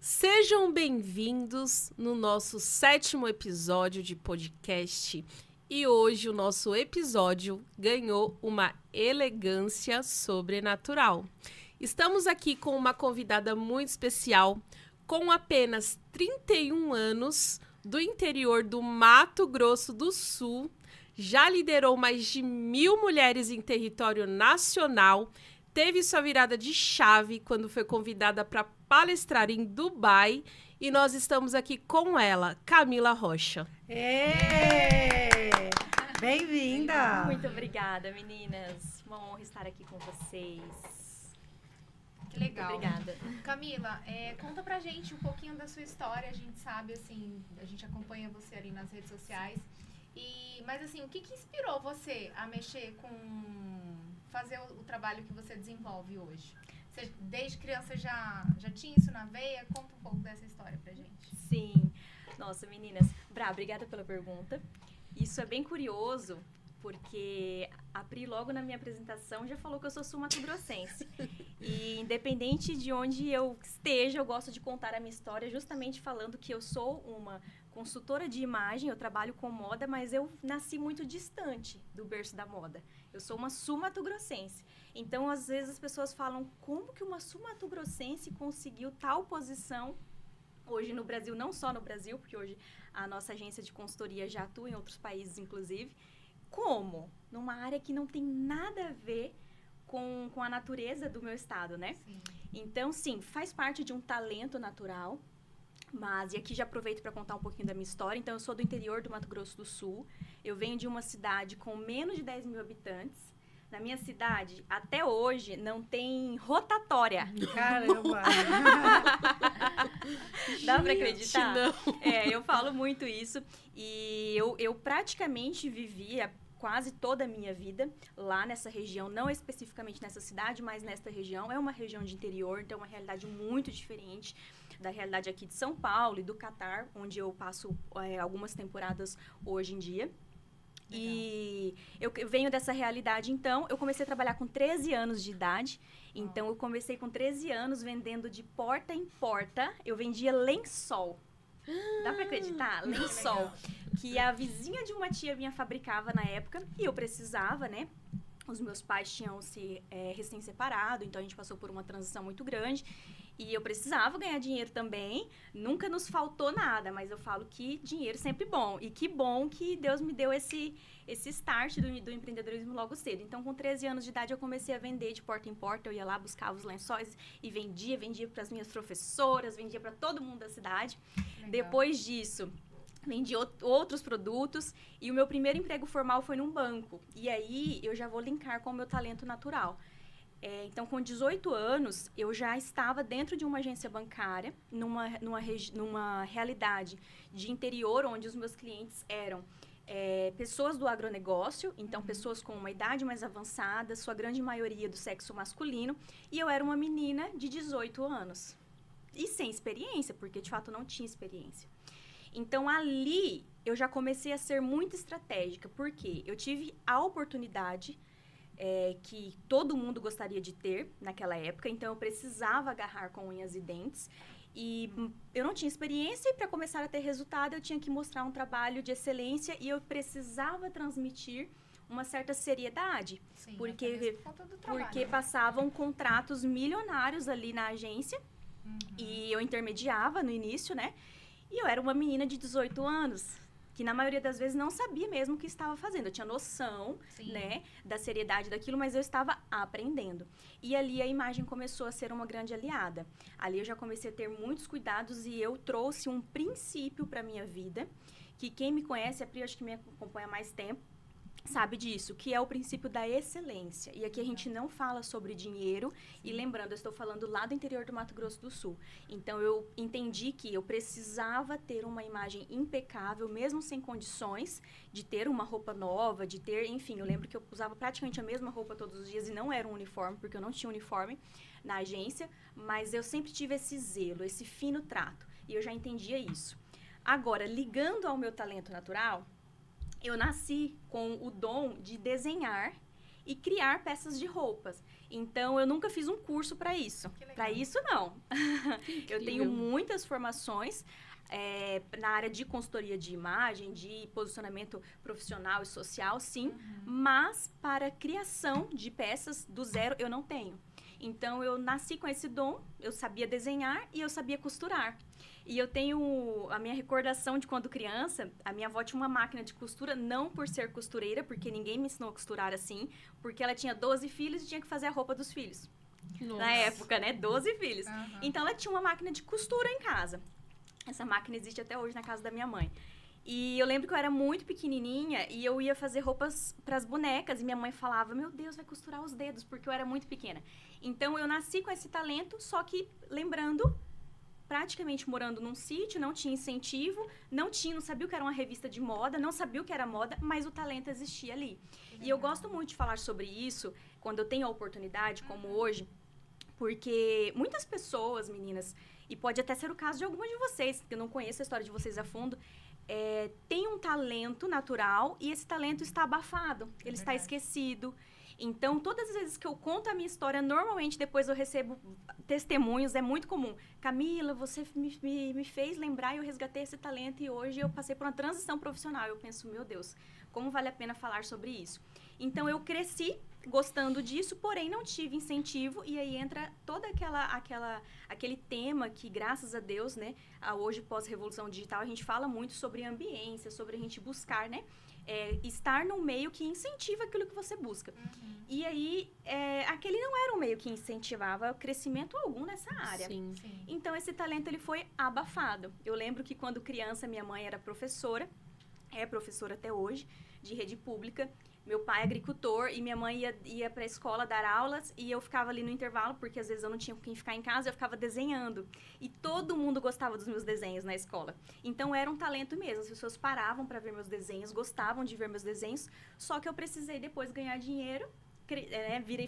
Sejam bem-vindos no nosso 7º episódio de podcast. E hoje o nosso episódio ganhou uma elegância sobrenatural. Estamos aqui com uma convidada muito especial, com apenas 31 anos, do interior do Mato Grosso do Sul, já liderou mais de 1.000 mulheres em território nacional, teve sua virada de chave quando foi convidada para palestrar em Dubai, e nós estamos aqui com ela, Camila Rocha. Bem-vinda! Muito obrigada, meninas. Uma honra estar aqui com vocês. Que legal. Muito obrigada. Camila, conta pra gente um pouquinho da sua história. A gente sabe, assim, a gente acompanha você ali nas redes sociais. Mas, assim, o que inspirou você a mexer com... fazer o trabalho que você desenvolve hoje? Você, desde criança, já tinha isso na veia? Conta um pouco dessa história pra gente. Sim. Nossa, meninas. Obrigada pela pergunta. Isso é bem curioso, porque a Pri, logo na minha apresentação, já falou que eu sou sul-mato-grossense. E independente de onde eu esteja, eu gosto de contar a minha história justamente falando que eu sou uma consultora de imagem, eu trabalho com moda, mas eu nasci muito distante do berço da moda. Eu sou uma sul-mato-grossense. Então, às vezes, as pessoas falam, como que uma sul-mato-grossense conseguiu tal posição hoje no Brasil, não só no Brasil, porque hoje a nossa agência de consultoria já atua em outros países, inclusive. Como? Numa área que não tem nada a ver com a natureza do meu estado, né? Sim. Então, sim, faz parte de um talento natural. Mas, e aqui já aproveito para contar um pouquinho da minha história. Então, eu sou do interior do Mato Grosso do Sul. Eu venho de uma cidade com menos de 10 mil habitantes. Na minha cidade, até hoje, não tem rotatória. Caramba! Dá para acreditar? Não. Eu falo muito isso. E eu praticamente vivia quase toda a minha vida lá nessa região, não especificamente nessa cidade, mas nesta região. É uma região de interior, então é uma realidade muito diferente da realidade aqui de São Paulo e do Catar, onde eu passo algumas temporadas hoje em dia. Legal. E eu venho dessa realidade, então, eu comecei a trabalhar com 13 anos de idade. Então, eu comecei com 13 anos vendendo de porta em porta. Eu vendia lençol. Dá pra acreditar? Lençol. Legal. Que a vizinha de uma tia minha fabricava na época. E eu precisava, né? Os meus pais tinham se recém-separado, então a gente passou por uma transição muito grande. E eu precisava ganhar dinheiro também. Nunca nos faltou nada, mas eu falo que dinheiro sempre bom. E que bom que Deus me deu esse start do empreendedorismo logo cedo. Então, com 13 anos de idade, eu comecei a vender de porta em porta. Eu ia lá, buscava os lençóis e vendia para as minhas professoras, vendia para todo mundo da cidade. Legal. Depois disso, vendi outros produtos. E o meu primeiro emprego formal foi num banco. E aí, eu já vou linkar com o meu talento natural. Então, com 18 anos, eu já estava dentro de uma agência bancária, numa realidade de interior, onde os meus clientes eram pessoas do agronegócio, então pessoas com uma idade mais avançada, sua grande maioria do sexo masculino, e eu era uma menina de 18 anos. E sem experiência, porque de fato não tinha experiência. Então, ali, eu já comecei a ser muito estratégica, porque eu tive a oportunidade que todo mundo gostaria de ter naquela época, então eu precisava agarrar com unhas e dentes, e eu não tinha experiência, e para começar a ter resultado eu tinha que mostrar um trabalho de excelência, e eu precisava transmitir uma certa seriedade, Sim, porque, até mesmo por conta do trabalho, porque né? passavam contratos milionários ali na agência, e eu intermediava no início, né, e eu era uma menina de 18 anos, que na maioria das vezes não sabia mesmo o que estava fazendo. Eu tinha noção, Sim. né, da seriedade daquilo, mas eu estava aprendendo. E ali a imagem começou a ser uma grande aliada. Ali eu já comecei a ter muitos cuidados e eu trouxe um princípio para minha vida, que quem me conhece, a Pri, acho que me acompanha há mais tempo, sabe disso, que é o princípio da excelência. E aqui a gente não fala sobre dinheiro. E lembrando, eu estou falando lá do interior do Mato Grosso do Sul. Então, eu entendi que eu precisava ter uma imagem impecável, mesmo sem condições de ter uma roupa nova, de ter, enfim, eu lembro que eu usava praticamente a mesma roupa todos os dias e não era um uniforme, porque eu não tinha uniforme na agência, mas eu sempre tive esse zelo, esse fino trato. E eu já entendia isso. Agora, ligando ao meu talento natural, eu nasci com o dom de desenhar e criar peças de roupas. Então, eu nunca fiz um curso para isso. Que legal. Para isso, não. Eu tenho Incrível. muitas formações na área de consultoria de imagem, de posicionamento profissional e social, sim. Mas para criação de peças do zero, eu não tenho. Então, eu nasci com esse dom, eu sabia desenhar e eu sabia costurar. E eu tenho a minha recordação de quando criança, a minha avó tinha uma máquina de costura, não por ser costureira, porque ninguém me ensinou a costurar assim, porque ela tinha 12 filhos e tinha que fazer a roupa dos filhos. Nossa. Na época, né? 12 filhos. Aham. Então, ela tinha uma máquina de costura em casa. Essa máquina existe até hoje na casa da minha mãe. E eu lembro que eu era muito pequenininha e eu ia fazer roupas para as bonecas e minha mãe falava, meu Deus, vai costurar os dedos, porque eu era muito pequena. Então, eu nasci com esse talento, só que, lembrando, praticamente morando num sítio, não tinha incentivo, não sabia o que era uma revista de moda, não sabia o que era moda, mas o talento existia ali. E eu gosto muito de falar sobre isso, quando eu tenho a oportunidade, como hoje, porque muitas pessoas, meninas, e pode até ser o caso de algumas de vocês, que eu não conheço a história de vocês a fundo, tem um talento natural e esse talento está abafado, ele está verdade. esquecido. Então, todas as vezes que eu conto a minha história, normalmente depois eu recebo testemunhos, é muito comum. Camila, você me fez lembrar e eu resgatei esse talento e hoje eu passei por uma transição profissional. Eu penso, meu Deus, como vale a pena falar sobre isso? Então, eu cresci gostando disso, porém não tive incentivo e aí entra todo aquele tema que, graças a Deus, né, hoje pós-revolução digital, a gente fala muito sobre ambiência, sobre a gente buscar, né, estar num meio que incentiva aquilo que você busca. E aí, aquele não era um meio que incentivava crescimento algum nessa área. Sim. Sim. Então, esse talento, ele foi abafado. Eu lembro que quando criança, minha mãe era professora, é professora até hoje, de rede pública. Meu pai é agricultor e minha mãe ia para a escola dar aulas e eu ficava ali no intervalo, porque às vezes eu não tinha com quem ficar em casa, eu ficava desenhando. E todo mundo gostava dos meus desenhos na escola. Então, era um talento mesmo. As pessoas paravam para ver meus desenhos, gostavam de ver meus desenhos, só que eu precisei depois ganhar dinheiro,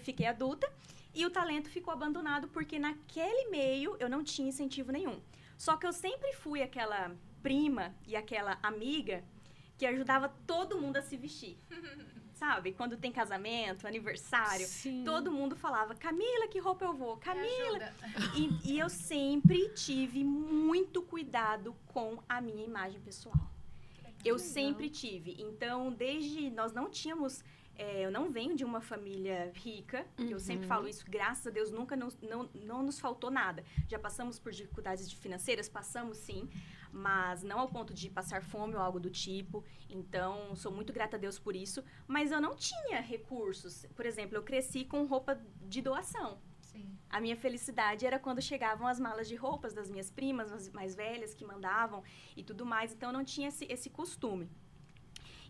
fiquei adulta, e o talento ficou abandonado, porque naquele meio eu não tinha incentivo nenhum. Só que eu sempre fui aquela prima e aquela amiga que ajudava todo mundo a se vestir. Sabe? Quando tem casamento, aniversário, Sim. todo mundo falava, Camila, que roupa eu vou? Me Camila! ajuda. E eu sempre tive muito cuidado com a minha imagem pessoal. Eu legal. sempre tive. Então, nós não tínhamos... eu não venho de uma família rica, eu sempre falo isso, graças a Deus, nunca não nos faltou nada. Já passamos por dificuldades financeiras, passamos sim, mas não ao ponto de passar fome ou algo do tipo. Então, sou muito grata a Deus por isso. Mas eu não tinha recursos. Por exemplo, eu cresci com roupa de doação. Sim. A minha felicidade era quando chegavam as malas de roupas das minhas primas, as mais velhas, que mandavam e tudo mais. Então, eu não tinha esse costume.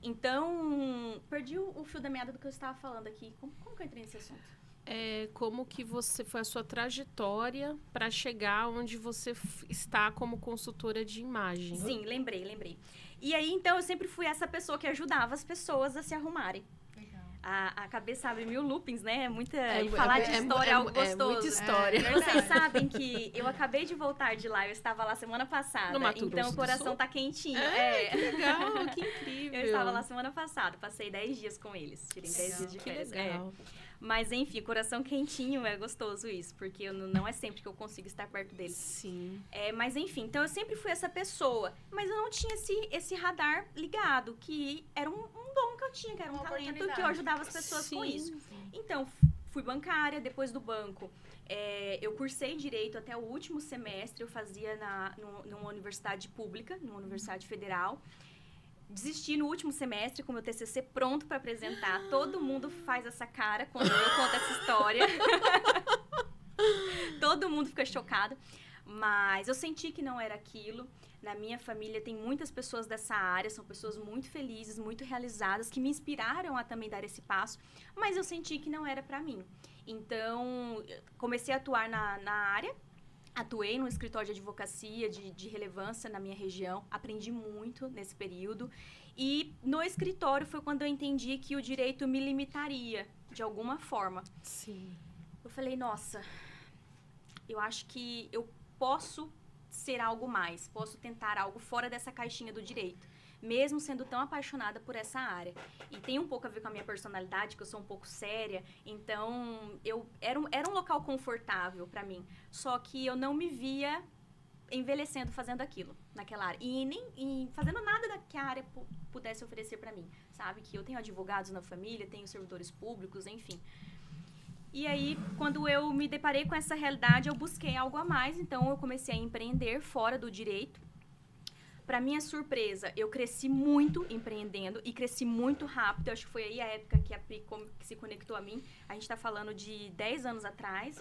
Então, perdi o fio da meada do que eu estava falando aqui. Como que eu entrei nesse assunto? Como que foi a sua trajetória para chegar onde você está como consultora de imagem? Sim, lembrei. E aí, então, eu sempre fui essa pessoa que ajudava as pessoas a se arrumarem. Legal. A cabeça abre mil loopings, né? E falar de história é algo gostoso. muita história. Vocês sabem que eu acabei de voltar de lá, eu estava lá semana passada. No Mato Então, Grosso o do coração Sul? tá quentinho. Que legal, que incrível. Eu estava lá semana passada, passei 10 dias com eles. Tirei 10 Legal. dias de Que férias. legal. Mas, enfim, coração quentinho, é gostoso isso, porque não é sempre que eu consigo estar perto deles. Sim. Mas, enfim, então eu sempre fui essa pessoa, mas eu não tinha esse radar ligado, que era um dom que eu tinha, que era um Uma talento, que eu oportunidade. ajudava as pessoas com Sim. isso. Sim. Então, fui bancária, depois do banco. Eu cursei Direito até o último semestre, eu fazia numa universidade pública, numa universidade federal. Desisti no último semestre com meu TCC pronto para apresentar. Todo mundo faz essa cara quando eu conto essa história. Todo mundo fica chocado. Mas eu senti que não era aquilo. Na minha família tem muitas pessoas dessa área, são pessoas muito felizes, muito realizadas, que me inspiraram a também dar esse passo. Mas eu senti que não era para mim. Então, comecei a atuar na área. Atuei num escritório de advocacia de relevância na minha região, aprendi muito nesse período. E no escritório foi quando eu entendi que o direito me limitaria, de alguma forma. Sim. Eu falei, nossa, eu acho que eu posso ser algo mais, posso tentar algo fora dessa caixinha do direito. mesmo sendo tão apaixonada por essa área. E tem um pouco a ver com a minha personalidade, que eu sou um pouco séria, então era um local confortável para mim. Só que eu não me via envelhecendo fazendo aquilo naquela área e nem fazendo nada que a área pudesse oferecer para mim, sabe? Que eu tenho advogados na família, tenho servidores públicos, enfim. E aí, quando eu me deparei com essa realidade, eu busquei algo a mais, então eu comecei a empreender fora do direito. Para minha surpresa, eu cresci muito empreendendo e cresci muito rápido. Eu acho que foi aí a época que a Pri se conectou a mim. A gente está falando de 10 anos atrás,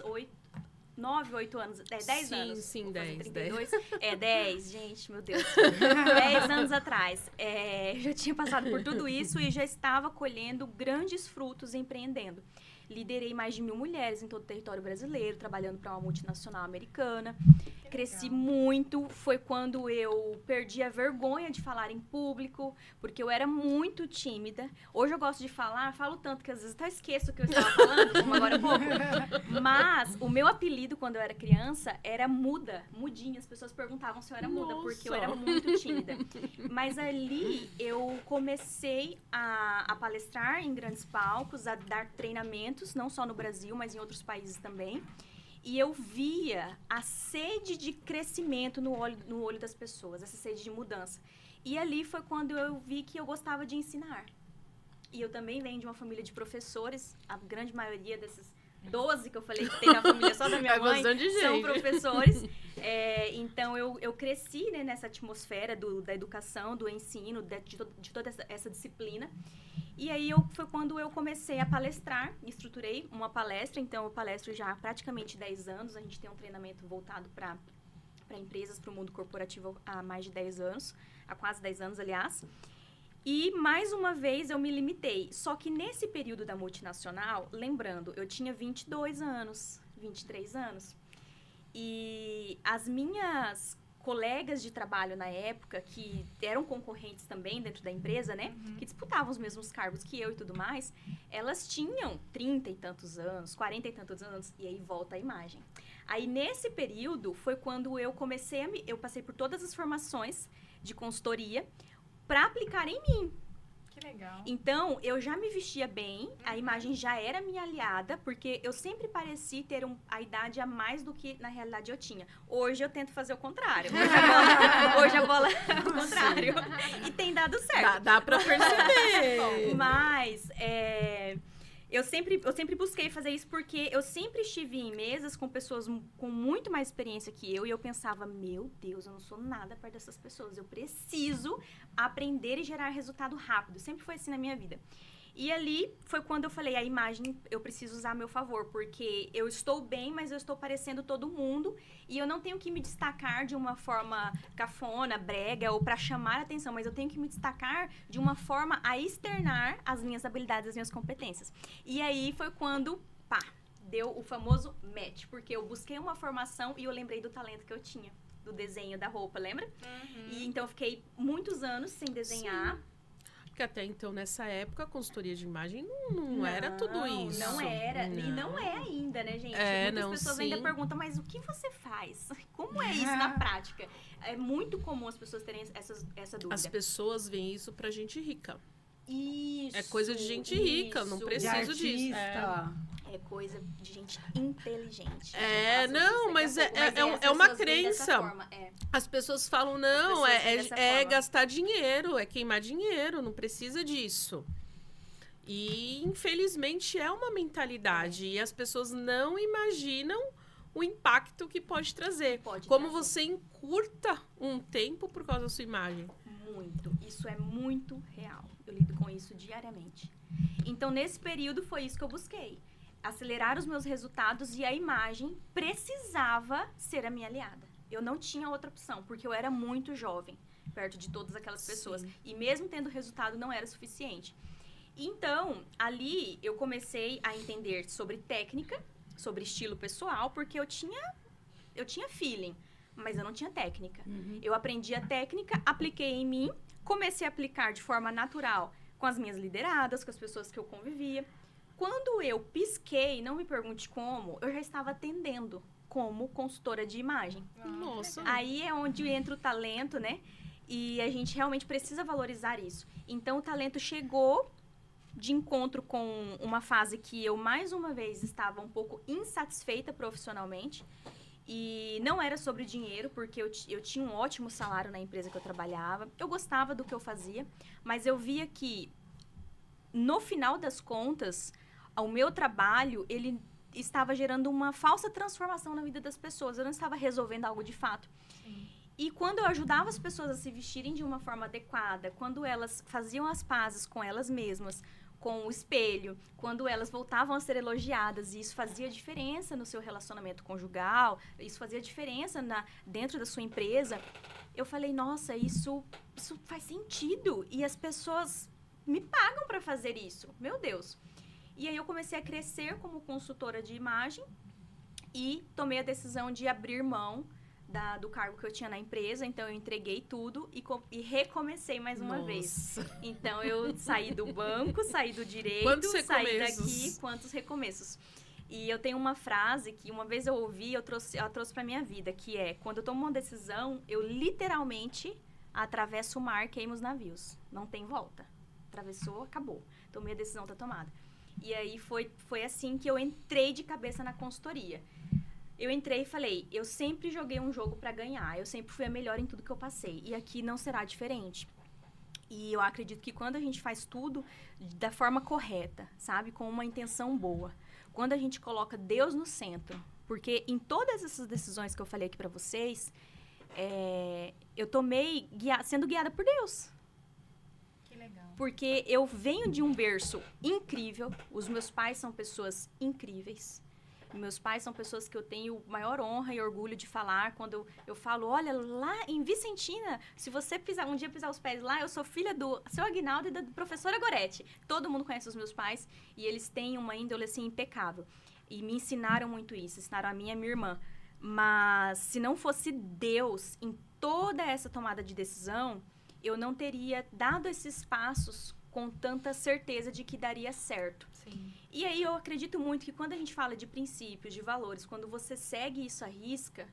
9, 8 anos, 10 anos. Sim, 10. 10, gente, meu Deus. 10 anos atrás. Eu já tinha passado por tudo isso e já estava colhendo grandes frutos empreendendo. Liderei mais de 1.000 mulheres em todo o território brasileiro, trabalhando para uma multinacional americana. Cresci muito. Foi quando eu perdi a vergonha de falar em público, porque eu era muito tímida. Hoje eu gosto de falar, falo tanto que às vezes até esqueço o que eu estava falando, como agora há pouco. Mas o meu apelido quando eu era criança era muda, mudinha. As pessoas perguntavam se eu era muda, porque eu era muito tímida. Mas ali eu comecei a palestrar em grandes palcos, a dar treinamentos, não só no Brasil, mas em outros países também. E eu via a sede de crescimento no olho das pessoas, essa sede de mudança. E ali foi quando eu vi que eu gostava de ensinar. E eu também venho de uma família de professores, a grande maioria desses 12 que eu falei que tem na família só da minha mãe são professores. Então, eu cresci, né, nessa atmosfera da educação, do ensino, de toda essa disciplina. E aí, foi quando eu comecei a palestrar, estruturei uma palestra. Então, eu palestro já há praticamente 10 anos. A gente tem um treinamento voltado para empresas, para o mundo corporativo há mais de 10 anos. Há quase 10 anos, aliás. E, mais uma vez, eu me limitei. Só que nesse período da multinacional, lembrando, eu tinha 22 anos, 23 anos. E as minhas colegas de trabalho na época, que eram concorrentes também dentro da empresa, né? Que disputavam os mesmos cargos que eu e tudo mais, elas tinham 30 e tantos anos, 40 e tantos anos, e aí volta a imagem. Aí, nesse período, foi quando eu comecei eu passei por todas as formações de consultoria para aplicar em mim. Que legal. Então, eu já me vestia bem, a imagem já era minha aliada, porque eu sempre pareci ter a idade a mais do que, na realidade, eu tinha. Hoje, eu tento fazer o contrário. Hoje a bola é o contrário. E tem dado certo. Dá pra perceber. Mas, eu sempre busquei fazer isso porque eu sempre estive em mesas com pessoas com muito mais experiência que eu e eu pensava, meu Deus, eu não sou nada perto dessas pessoas. Eu preciso aprender e gerar resultado rápido. Sempre foi assim na minha vida. E ali foi quando eu falei, a imagem eu preciso usar a meu favor, porque eu estou bem, mas eu estou parecendo todo mundo e eu não tenho que me destacar de uma forma cafona, brega ou para chamar a atenção, mas eu tenho que me destacar de uma forma a externar as minhas habilidades, as minhas competências. E aí foi quando, deu o famoso match, porque eu busquei uma formação e eu lembrei do talento que eu tinha, do desenho da roupa, lembra? E então eu fiquei muitos anos sem desenhar. Sim. Porque até então, nessa época, a consultoria de imagem não era tudo isso. Não era. Não. E não é ainda, né, gente? Muitas pessoas ainda perguntam, mas o que você faz? Como é isso na prática? É muito comum as pessoas terem essa dúvida. As pessoas veem isso pra gente rica. Isso. É coisa de gente rica, não preciso disso. É coisa de gente inteligente. Mas é uma crença. As pessoas falam, não, é gastar dinheiro, é queimar dinheiro, não precisa disso. E, infelizmente, é uma mentalidade. E as pessoas não imaginam o impacto que pode trazer. Como você encurta um tempo por causa da sua imagem. Muito. Isso é muito real. Eu lido com isso diariamente. Então, nesse período, foi isso que eu busquei. Acelerar os meus resultados e a imagem precisava ser a minha aliada. Eu não tinha outra opção, porque eu era muito jovem, perto de todas aquelas pessoas. Sim. E mesmo tendo resultado, não era suficiente. Então, ali, eu comecei a entender sobre técnica, sobre estilo pessoal, porque eu tinha feeling, mas eu não tinha técnica. Eu aprendi a técnica, apliquei em mim, comecei a aplicar de forma natural com as minhas lideradas, com as pessoas que eu convivia. Quando eu pisquei, não me pergunte como, eu já estava atendendo como consultora de imagem. Nossa! Aí é onde entra o talento, né? E a gente realmente precisa valorizar isso. Então, o talento chegou de encontro com uma fase que eu, mais uma vez, estava um pouco insatisfeita profissionalmente. E não era sobre dinheiro, porque eu tinha um ótimo salário na empresa que eu trabalhava. Eu gostava do que eu fazia, mas eu via que, no final das contas, o meu trabalho, ele estava gerando uma falsa transformação na vida das pessoas. Eu não estava resolvendo algo de fato. Sim. E quando eu ajudava as pessoas a se vestirem de uma forma adequada, quando elas faziam as pazes com elas mesmas, com o espelho, quando elas voltavam a ser elogiadas, e isso fazia diferença no seu relacionamento conjugal, isso fazia diferença dentro da sua empresa, eu falei, nossa, isso faz sentido. E as pessoas me pagam para fazer isso. Meu Deus. E aí eu comecei a crescer como consultora de imagem e tomei a decisão de abrir mão do cargo que eu tinha na empresa. Então, eu entreguei tudo e recomecei mais uma vez. Então, eu saí do banco, saí do direito, saí daqui. Quantos recomeços. E eu tenho uma frase que uma vez eu ouvi, eu trouxe para minha vida, que é, quando eu tomo uma decisão, eu literalmente atravesso o mar, queimo os navios. Não tem volta. Atravessou, acabou. Tomei a decisão, tá tomada. E aí, foi assim que eu entrei de cabeça na consultoria. Eu entrei e falei, eu sempre joguei um jogo para ganhar, eu sempre fui a melhor em tudo que eu passei, e aqui não será diferente. E eu acredito que quando a gente faz tudo da forma correta, sabe, com uma intenção boa, quando a gente coloca Deus no centro, porque em todas essas decisões que eu falei aqui para vocês, eu tomei sendo guiada por Deus. Que legal. Porque eu venho de um berço incrível, os meus pais são pessoas incríveis. Meus pais são pessoas que eu tenho maior honra e orgulho de falar. Quando eu falo, olha, lá em Vicentina, se você um dia pisar os pés lá, eu sou filha do seu Aguinaldo e da professora Goretti. Todo mundo conhece os meus pais e eles têm uma índole, assim, impecável. E me ensinaram muito isso, ensinaram a mim e a minha irmã. Mas se não fosse Deus em toda essa tomada de decisão, eu não teria dado esses passos com tanta certeza de que daria certo. Sim. E aí eu acredito muito que quando a gente fala de princípios, de valores, quando você segue isso à risca,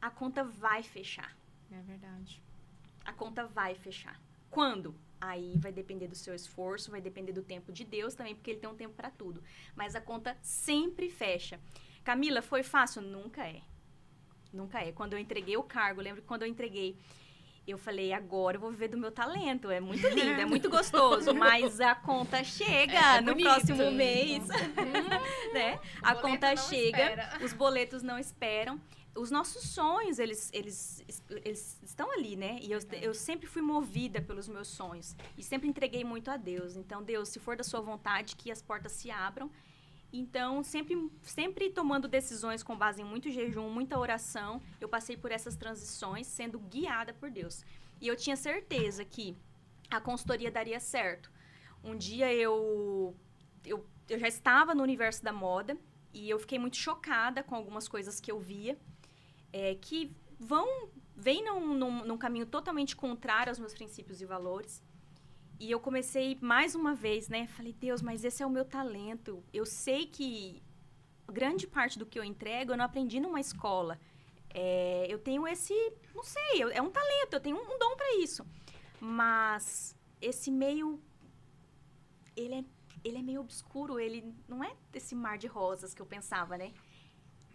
a conta vai fechar. É verdade. A conta vai fechar. Quando? Aí vai depender do seu esforço, vai depender do tempo de Deus também, porque Ele tem um tempo para tudo. Mas a conta sempre fecha. Camila, foi fácil? Nunca é. Nunca é. Quando eu entreguei o cargo, lembro que quando eu entreguei, eu falei, agora eu vou viver do meu talento. É muito lindo, é muito gostoso, mas a conta chega no próximo mês. Né? A conta chega, os boletos não esperam. Os nossos sonhos, eles estão ali, né? E eu sempre fui movida pelos meus sonhos. E sempre entreguei muito a Deus. Então, Deus, se for da sua vontade, que as portas se abram. Então, sempre tomando decisões com base em muito jejum, muita oração, eu passei por essas transições sendo guiada por Deus. E eu tinha certeza que a consultoria daria certo. Um dia eu já estava no universo da moda e eu fiquei muito chocada com algumas coisas que eu via, que vêm num caminho totalmente contrário aos meus princípios e valores. E eu comecei mais uma vez, né? Falei, Deus, mas esse é o meu talento. Eu sei que grande parte do que eu entrego eu não aprendi numa escola. Eu tenho não sei, é um talento, eu tenho um dom para isso. Mas esse meio, ele é meio obscuro, ele não é esse mar de rosas que eu pensava, né?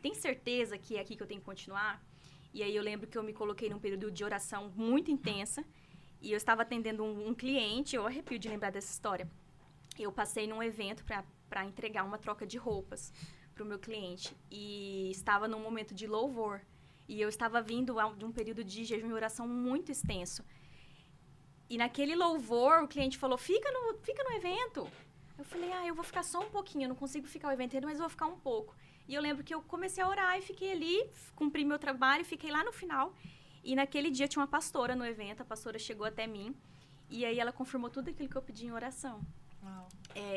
Tem certeza que é aqui que eu tenho que continuar? E aí eu lembro que eu me coloquei num período de oração muito intensa. E eu estava atendendo um cliente, eu arrepio de lembrar dessa história. Eu passei num evento para entregar uma troca de roupas para o meu cliente. E estava num momento de louvor. E eu estava vindo de um período de jejum e oração muito extenso. E naquele louvor, o cliente falou, fica no evento. Eu falei, eu vou ficar só um pouquinho, eu não consigo ficar o evento inteiro, mas eu vou ficar um pouco. E eu lembro que eu comecei a orar e fiquei ali, cumpri meu trabalho, fiquei lá no final. E naquele dia tinha uma pastora no evento, a pastora chegou até mim, e aí ela confirmou tudo aquilo que eu pedi em oração. Uau.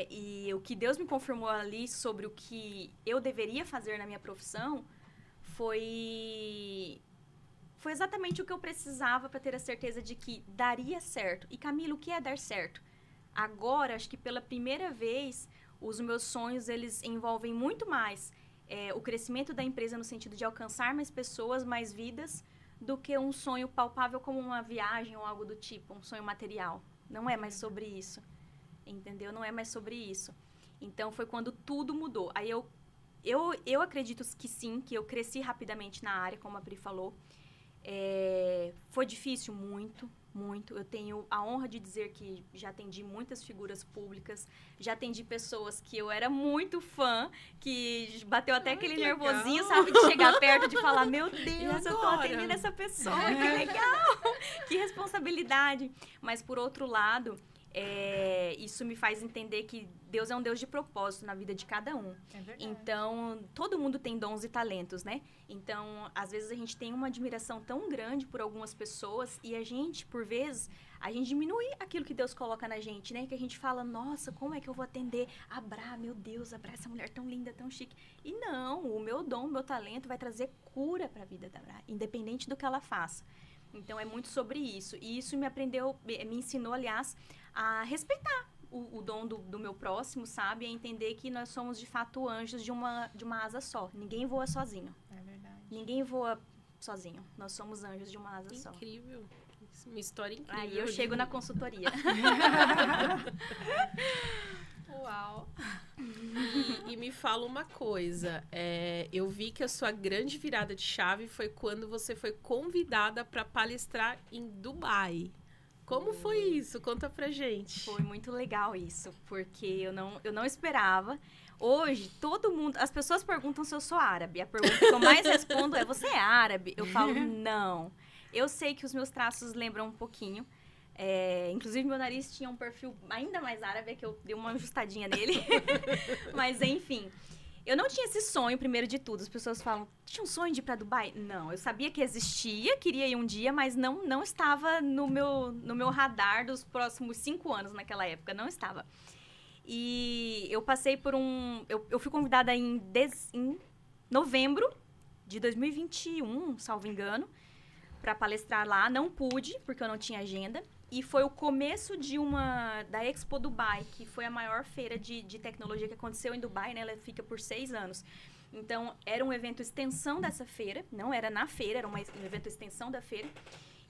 E o que Deus me confirmou ali sobre o que eu deveria fazer na minha profissão foi exatamente o que eu precisava para ter a certeza de que daria certo. E Camila, o que é dar certo? Agora, acho que pela primeira vez, os meus sonhos, eles envolvem muito mais o crescimento da empresa no sentido de alcançar mais pessoas, mais vidas, do que um sonho palpável como uma viagem ou algo do tipo, um sonho material. Não é mais sobre isso, entendeu? Não é mais sobre isso. Então, foi quando tudo mudou. Aí, eu acredito que sim, que eu cresci rapidamente na área, como a Pri falou. Foi difícil, muito, muito. Eu tenho a honra de dizer que já atendi muitas figuras públicas, já atendi pessoas que eu era muito fã, que bateu até aquele nervosinho, sabe? De chegar perto, de falar, meu Deus, eu tô atendendo essa pessoa, que legal, que responsabilidade. Mas, por outro lado, isso me faz entender que Deus é um Deus de propósito na vida de cada um. É verdade. Então, todo mundo tem dons e talentos, né? Então, às vezes a gente tem uma admiração tão grande por algumas pessoas e a gente, por vezes, a gente diminui aquilo que Deus coloca na gente, né? Que a gente fala, nossa, como é que eu vou atender a Brá? Meu Deus, a Brá, essa mulher tão linda, tão chique. E não, o meu dom, o meu talento vai trazer cura para a vida da Brá, independente do que ela faça. Então, é muito sobre isso. E isso me ensinou, aliás, a respeitar o dom do meu próximo, sabe? A entender que nós somos, de fato, anjos de uma asa só. Ninguém voa sozinho. É verdade. Ninguém voa sozinho. Nós somos anjos de uma asa só. Incrível. Uma história incrível. Aí eu chego na consultoria. Uau. E me fala uma coisa. Eu vi que a sua grande virada de chave foi quando você foi convidada para palestrar em Dubai. Como foi isso? Conta pra gente. Foi muito legal isso, porque eu não esperava. Hoje, todo mundo... As pessoas perguntam se eu sou árabe. A pergunta que eu mais respondo é, você é árabe? Eu falo, não. Eu sei que os meus traços lembram um pouquinho. Inclusive, meu nariz tinha um perfil ainda mais árabe, que eu dei uma ajustadinha nele. Mas, enfim... Eu não tinha esse sonho, primeiro de tudo. As pessoas falam, tinha um sonho de ir pra Dubai? Não, eu sabia que existia, queria ir um dia, mas não estava no meu radar dos próximos 5 anos naquela época, não estava. E eu passei por eu fui convidada em novembro de 2021, salvo engano, para palestrar lá. Não pude, porque eu não tinha agenda. E foi o começo da Expo Dubai, que foi a maior feira de tecnologia que aconteceu em Dubai, né? Ela fica por 6 anos. Então, era um evento extensão dessa feira. Não era na feira, era um evento extensão da feira.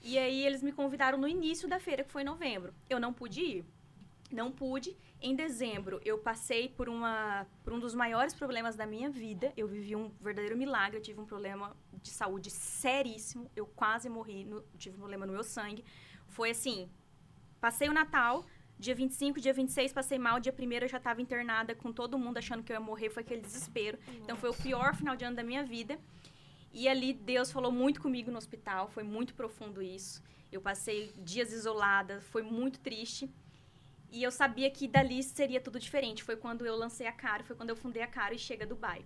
E aí, eles me convidaram no início da feira, que foi em novembro. Eu não pude ir. Não pude. Em dezembro, eu passei por um dos maiores problemas da minha vida. Eu vivi um verdadeiro milagre. Eu tive um problema de saúde seríssimo. Eu quase morri. Tive um problema no meu sangue. Foi assim, passei o Natal, dia 25, dia 26 passei mal, dia 1º eu já estava internada com todo mundo achando que eu ia morrer, foi aquele desespero. Nossa. Então foi o pior final de ano da minha vida. E ali Deus falou muito comigo no hospital, foi muito profundo isso. Eu passei dias isolada, foi muito triste. E eu sabia que dali seria tudo diferente. Foi quando eu lancei a Caro, foi quando eu fundei a Caro e Chega Dubai.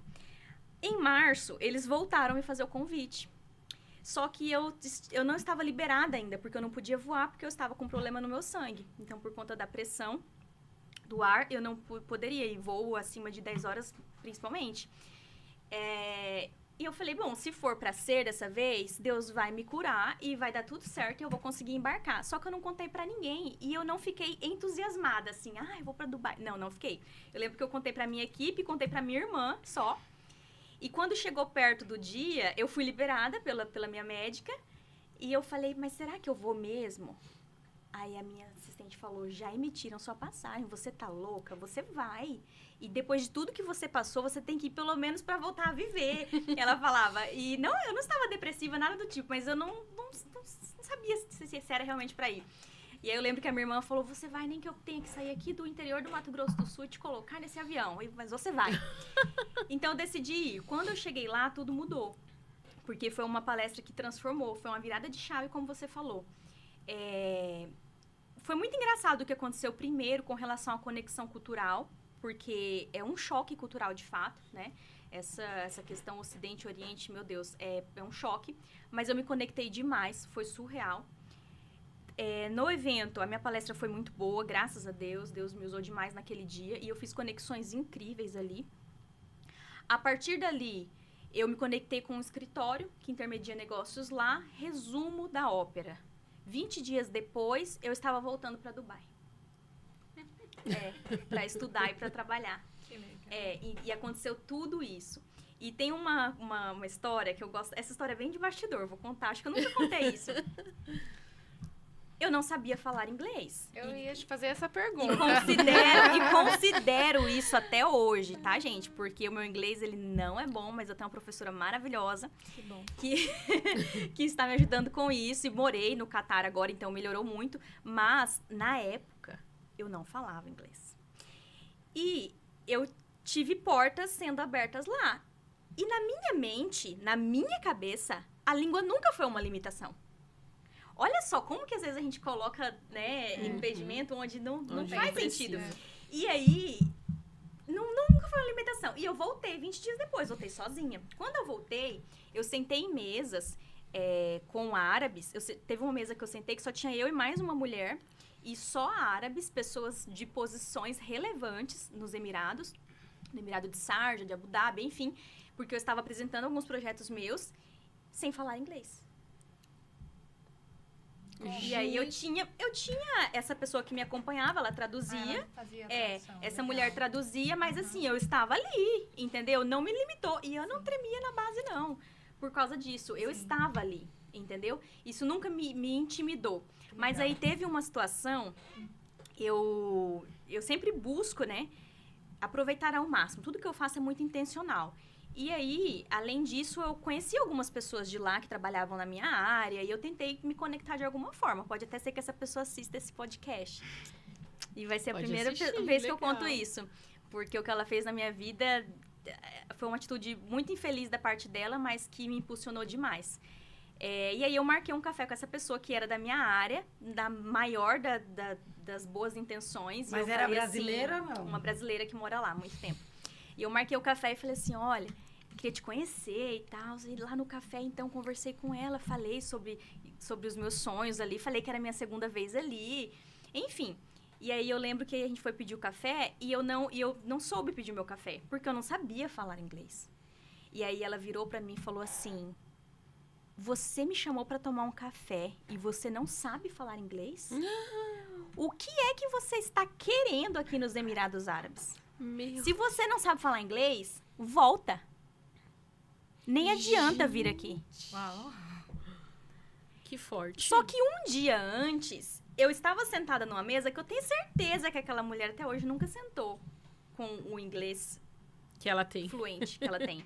Em março, eles voltaram a me fazer o convite. Só que eu não estava liberada ainda, porque eu não podia voar, porque eu estava com problema no meu sangue. Então, por conta da pressão do ar, eu não poderia ir. Voo acima de 10 horas, principalmente. E eu falei, bom, se for para ser dessa vez, Deus vai me curar e vai dar tudo certo e eu vou conseguir embarcar. Só que eu não contei para ninguém e eu não fiquei entusiasmada, assim, eu vou para Dubai. Não fiquei. Eu lembro que eu contei para minha equipe, contei para minha irmã só. E quando chegou perto do dia, eu fui liberada pela minha médica. E eu falei, mas será que eu vou mesmo? Aí a minha assistente falou, já emitiram sua passagem, você tá louca? Você vai. E depois de tudo que você passou, você tem que ir pelo menos pra voltar a viver. Ela falava. E não, eu não estava depressiva, nada do tipo, mas eu não sabia se era realmente pra ir. E aí eu lembro que a minha irmã falou, você vai, nem que eu tenha que sair aqui do interior do Mato Grosso do Sul e te colocar nesse avião. Mas você vai. Então eu decidi ir. Quando eu cheguei lá, tudo mudou. Porque foi uma palestra que transformou, foi uma virada de chave, como você falou. Foi muito engraçado o que aconteceu primeiro com relação à conexão cultural, porque é um choque cultural de fato, né? Essa questão Ocidente-Oriente, meu Deus, é um choque. Mas eu me conectei demais, foi surreal. No evento, a minha palestra foi muito boa, graças a Deus. Deus me usou demais naquele dia e eu fiz conexões incríveis ali. A partir dali, eu me conectei com um escritório que intermedia negócios lá, resumo da ópera. 20 dias depois, eu estava voltando para Dubai. Para estudar e para trabalhar. Que legal. E aconteceu tudo isso. E tem uma história que eu gosto. Essa história é bem de bastidor, vou contar. Acho que eu nunca contei isso. Eu não sabia falar inglês. Eu ia te fazer essa pergunta. E considero isso até hoje, tá, gente? Porque o meu inglês, ele não é bom, mas eu tenho uma professora maravilhosa Que bom. que está me ajudando com isso. E morei no Catar agora, então melhorou muito. Mas, na época, eu não falava inglês. E eu tive portas sendo abertas lá. E na minha mente, na minha cabeça, a língua nunca foi uma limitação. Olha só como que às vezes a gente coloca, né, impedimento onde não faz sentido. E aí, nunca foi uma limitação. E eu voltei 20 dias depois, voltei sozinha. Quando eu voltei, eu sentei em mesas com árabes. Teve uma mesa que eu sentei que só tinha eu e mais uma mulher. E só árabes, pessoas de posições relevantes nos Emirados. No Emirado de Sharjah, de Abu Dhabi, enfim. Porque eu estava apresentando alguns projetos meus sem falar inglês. E aí eu tinha essa pessoa que me acompanhava, ela traduzia. Ela fazia a tradução, Essa legal. mulher traduzia, mas assim, eu estava ali, entendeu? Não me limitou. E eu não tremia na base, não. Por causa disso, eu estava ali, entendeu? Isso nunca me intimidou. Mas aí teve uma situação, eu sempre busco, né, aproveitar ao máximo. Tudo que eu faço é muito intencional. E aí, além disso, eu conheci algumas pessoas de lá que trabalhavam na minha área e eu tentei me conectar de alguma forma. Pode até ser que essa pessoa assista esse podcast. E vai ser a Pode primeira assistir, vez que eu legal. conto isso. Porque o que ela fez na minha vida foi uma atitude muito infeliz da parte dela, mas que me impulsionou demais. E aí eu marquei um café com essa pessoa que era da minha área, da maior das boas intenções. E Mas eu era falei brasileira, assim, não? uma brasileira que mora lá há muito tempo. E eu marquei o café e falei assim, olha, queria te conhecer e tal. E lá no café, então, conversei com ela, falei sobre os meus sonhos ali, falei que era a minha segunda vez ali, enfim. E aí eu lembro que a gente foi pedir o café e eu não soube pedir o meu café, porque eu não sabia falar inglês. E aí ela virou pra mim e falou assim, você me chamou pra tomar um café e você não sabe falar inglês? O que é que você está querendo aqui nos Emirados Árabes? Se você não sabe falar inglês, volta. Nem adianta vir aqui. Uau. Que forte. Só que um dia antes, eu estava sentada numa mesa que eu tenho certeza que aquela mulher até hoje nunca sentou com o inglês Que ela tem. fluente que ela tem.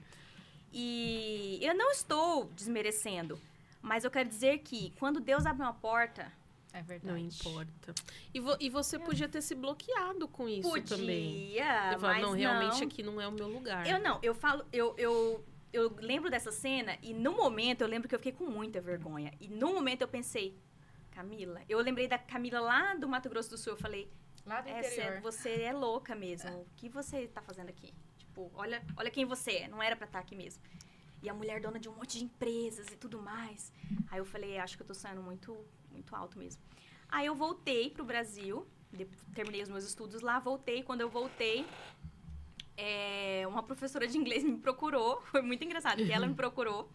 E eu não estou desmerecendo, mas eu quero dizer que quando Deus abre uma porta, É verdade. Não importa. E você podia ter se bloqueado com isso também. podia, Eu falo, mas não, realmente aqui não é o meu lugar. Eu lembro dessa cena e no momento eu lembro que eu fiquei com muita vergonha. E no momento eu pensei, Camila, eu lembrei da Camila lá do Mato Grosso do Sul, eu falei, Lá do sério, interior. você é louca mesmo, o que você tá fazendo aqui? Tipo, olha quem você é, não era pra estar aqui mesmo. E a mulher dona de um monte de empresas e tudo mais. Aí eu falei, acho que eu tô sonhando muito, muito alto mesmo. Aí eu voltei pro Brasil, terminei os meus estudos lá, voltei. Quando eu voltei, uma professora de inglês me procurou. Foi muito engraçado, porque ela me procurou.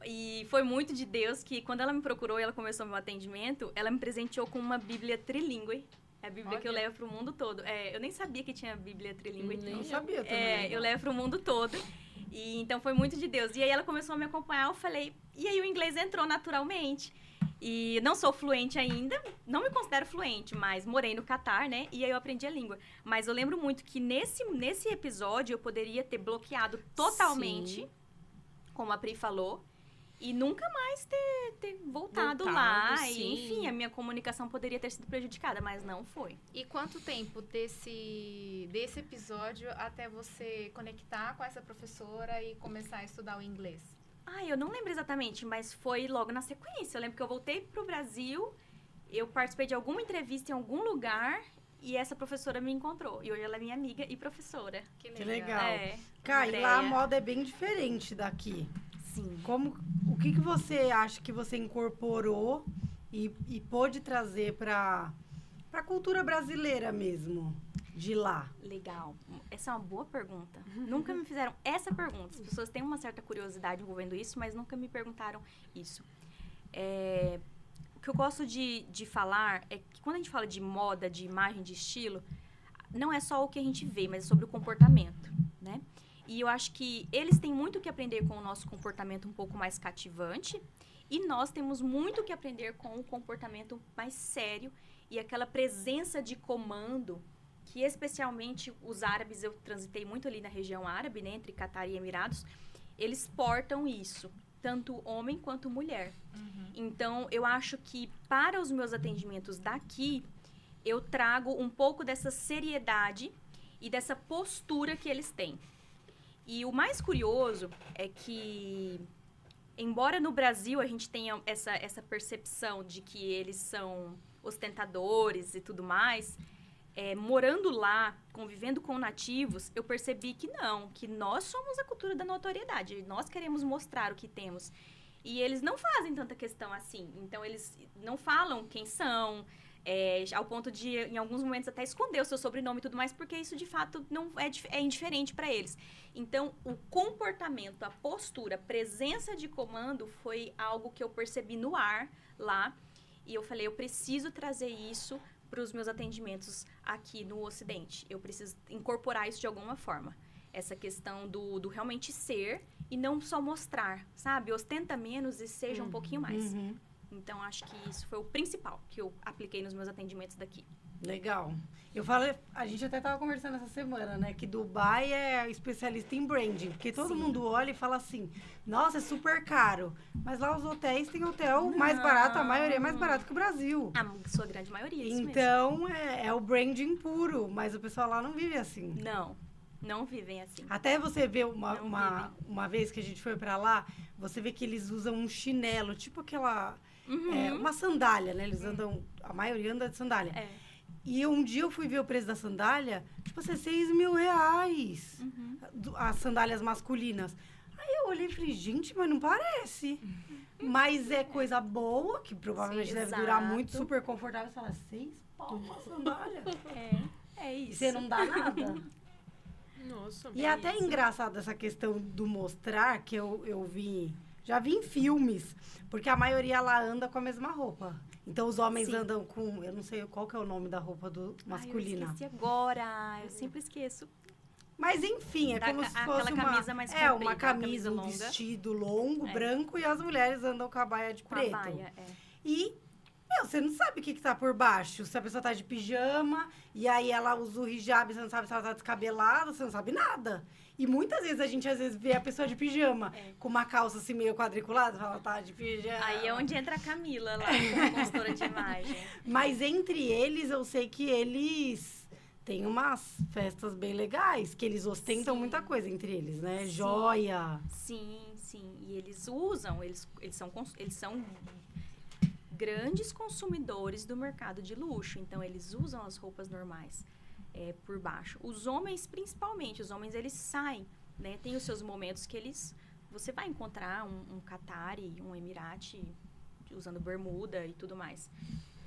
E foi muito de Deus que quando ela me procurou e ela começou meu atendimento, ela me presenteou com uma Bíblia trilingüe. É a Bíblia que eu Olha. levo pro mundo todo. Eu nem sabia que tinha Bíblia trilingüe. Nem Não sabia também. Eu levo pro mundo todo. E então foi muito de Deus. E aí ela começou a me acompanhar, eu falei... E aí o inglês entrou naturalmente. E não sou fluente ainda, não me considero fluente, mas morei no Catar, né? E aí eu aprendi a língua. Mas eu lembro muito que nesse episódio eu poderia ter bloqueado totalmente, Sim. como a Pri falou, e nunca mais ter voltado Voltado, lá. sim. E, enfim, a minha comunicação poderia ter sido prejudicada, mas não foi. E quanto tempo desse episódio até você conectar com essa professora e começar a estudar o inglês? Eu não lembro exatamente, mas foi logo na sequência. Eu lembro que eu voltei pro Brasil, eu participei de alguma entrevista em algum lugar e essa professora me encontrou. E hoje ela é minha amiga e professora. Que Que legal. É, Kai, Andréia. lá a moda é bem diferente daqui. Sim. O que você acha que você incorporou e pôde trazer para a cultura brasileira mesmo, de lá? Legal. Essa é uma boa pergunta. Nunca me fizeram essa pergunta. As pessoas têm uma certa curiosidade envolvendo isso, mas nunca me perguntaram isso. O que eu gosto de falar é que quando a gente fala de moda, de imagem, de estilo, não é só o que a gente vê, mas é sobre o comportamento, né? E eu acho que eles têm muito que aprender com o nosso comportamento um pouco mais cativante. E nós temos muito que aprender com o comportamento mais sério e aquela presença de comando que especialmente os árabes, eu transitei muito ali na região árabe, né, entre Catar e Emirados, eles portam isso, tanto homem quanto mulher. Então, eu acho que para os meus atendimentos daqui, eu trago um pouco dessa seriedade e dessa postura que eles têm. E o mais curioso é que, embora no Brasil a gente tenha essa percepção de que eles são ostentadores e tudo mais, morando lá, convivendo com nativos, eu percebi que não, que nós somos a cultura da notoriedade, nós queremos mostrar o que temos. E eles não fazem tanta questão assim, então eles não falam quem são, ao ponto de, em alguns momentos, até esconder o seu sobrenome e tudo mais, porque isso, de fato, não é indiferente para eles. Então, o comportamento, a postura, a presença de comando foi algo que eu percebi no ar lá, e eu falei, eu preciso trazer isso para os meus atendimentos aqui no Ocidente. Eu preciso incorporar isso de alguma forma. Essa questão do realmente ser e não só mostrar, sabe? Ostenta menos e seja um pouquinho mais. Então, acho que isso foi o principal que eu apliquei nos meus atendimentos daqui. Legal. Eu falei, a gente até estava conversando essa semana, né? Que Dubai é especialista em branding. Porque todo mundo olha e fala assim, nossa, é super caro. Mas lá os hotéis têm hotel mais barato, a maioria é mais barato que o Brasil. A sua grande maioria, isso então, mesmo. É o branding puro. Mas o pessoal lá não vive assim. Não vivem assim. Até você ver uma vez que a gente foi pra lá, você vê que eles usam um chinelo, tipo aquela... uma sandália, né? Eles andam... A maioria anda de sandália. E um dia eu fui ver o preço da sandália, tipo assim, R$6.000. As sandálias masculinas. Aí eu olhei e falei, gente, mas não parece. Mas é coisa boa, que provavelmente deve durar muito, super confortável. Você fala, 6 pau uma sandália? É isso. E você não dá nada. Nossa, e é até engraçado essa questão do mostrar, que eu vi... Já vi em filmes, porque a maioria lá anda com a mesma roupa. Então, os homens andam com... Eu não sei qual que é o nome da roupa masculina. Eu esqueci agora. Eu sempre esqueço. Mas, enfim, é como se fosse uma... camisa mais comprida, uma camisa, um vestido longo, branco, e as mulheres andam com a baia de preto. E, você não sabe o que tá por baixo. Se a pessoa tá de pijama, e aí ela usa o hijab, você não sabe se ela tá descabelada, você não sabe nada. E muitas vezes a gente, vê a pessoa de pijama, com uma calça assim meio quadriculada, ela tá de pijama. Aí é onde entra a Camila lá, como consultora de imagem. Mas entre eles, eu sei que eles têm umas festas bem legais, que eles ostentam muita coisa entre eles, né? Joia. Sim. E eles usam, eles são grandes consumidores do mercado de luxo. Então, eles usam as roupas normais. Por baixo. Os homens, principalmente, eles saem, né? Tem os seus momentos que você vai encontrar um Qatari, um Emirati usando bermuda e tudo mais.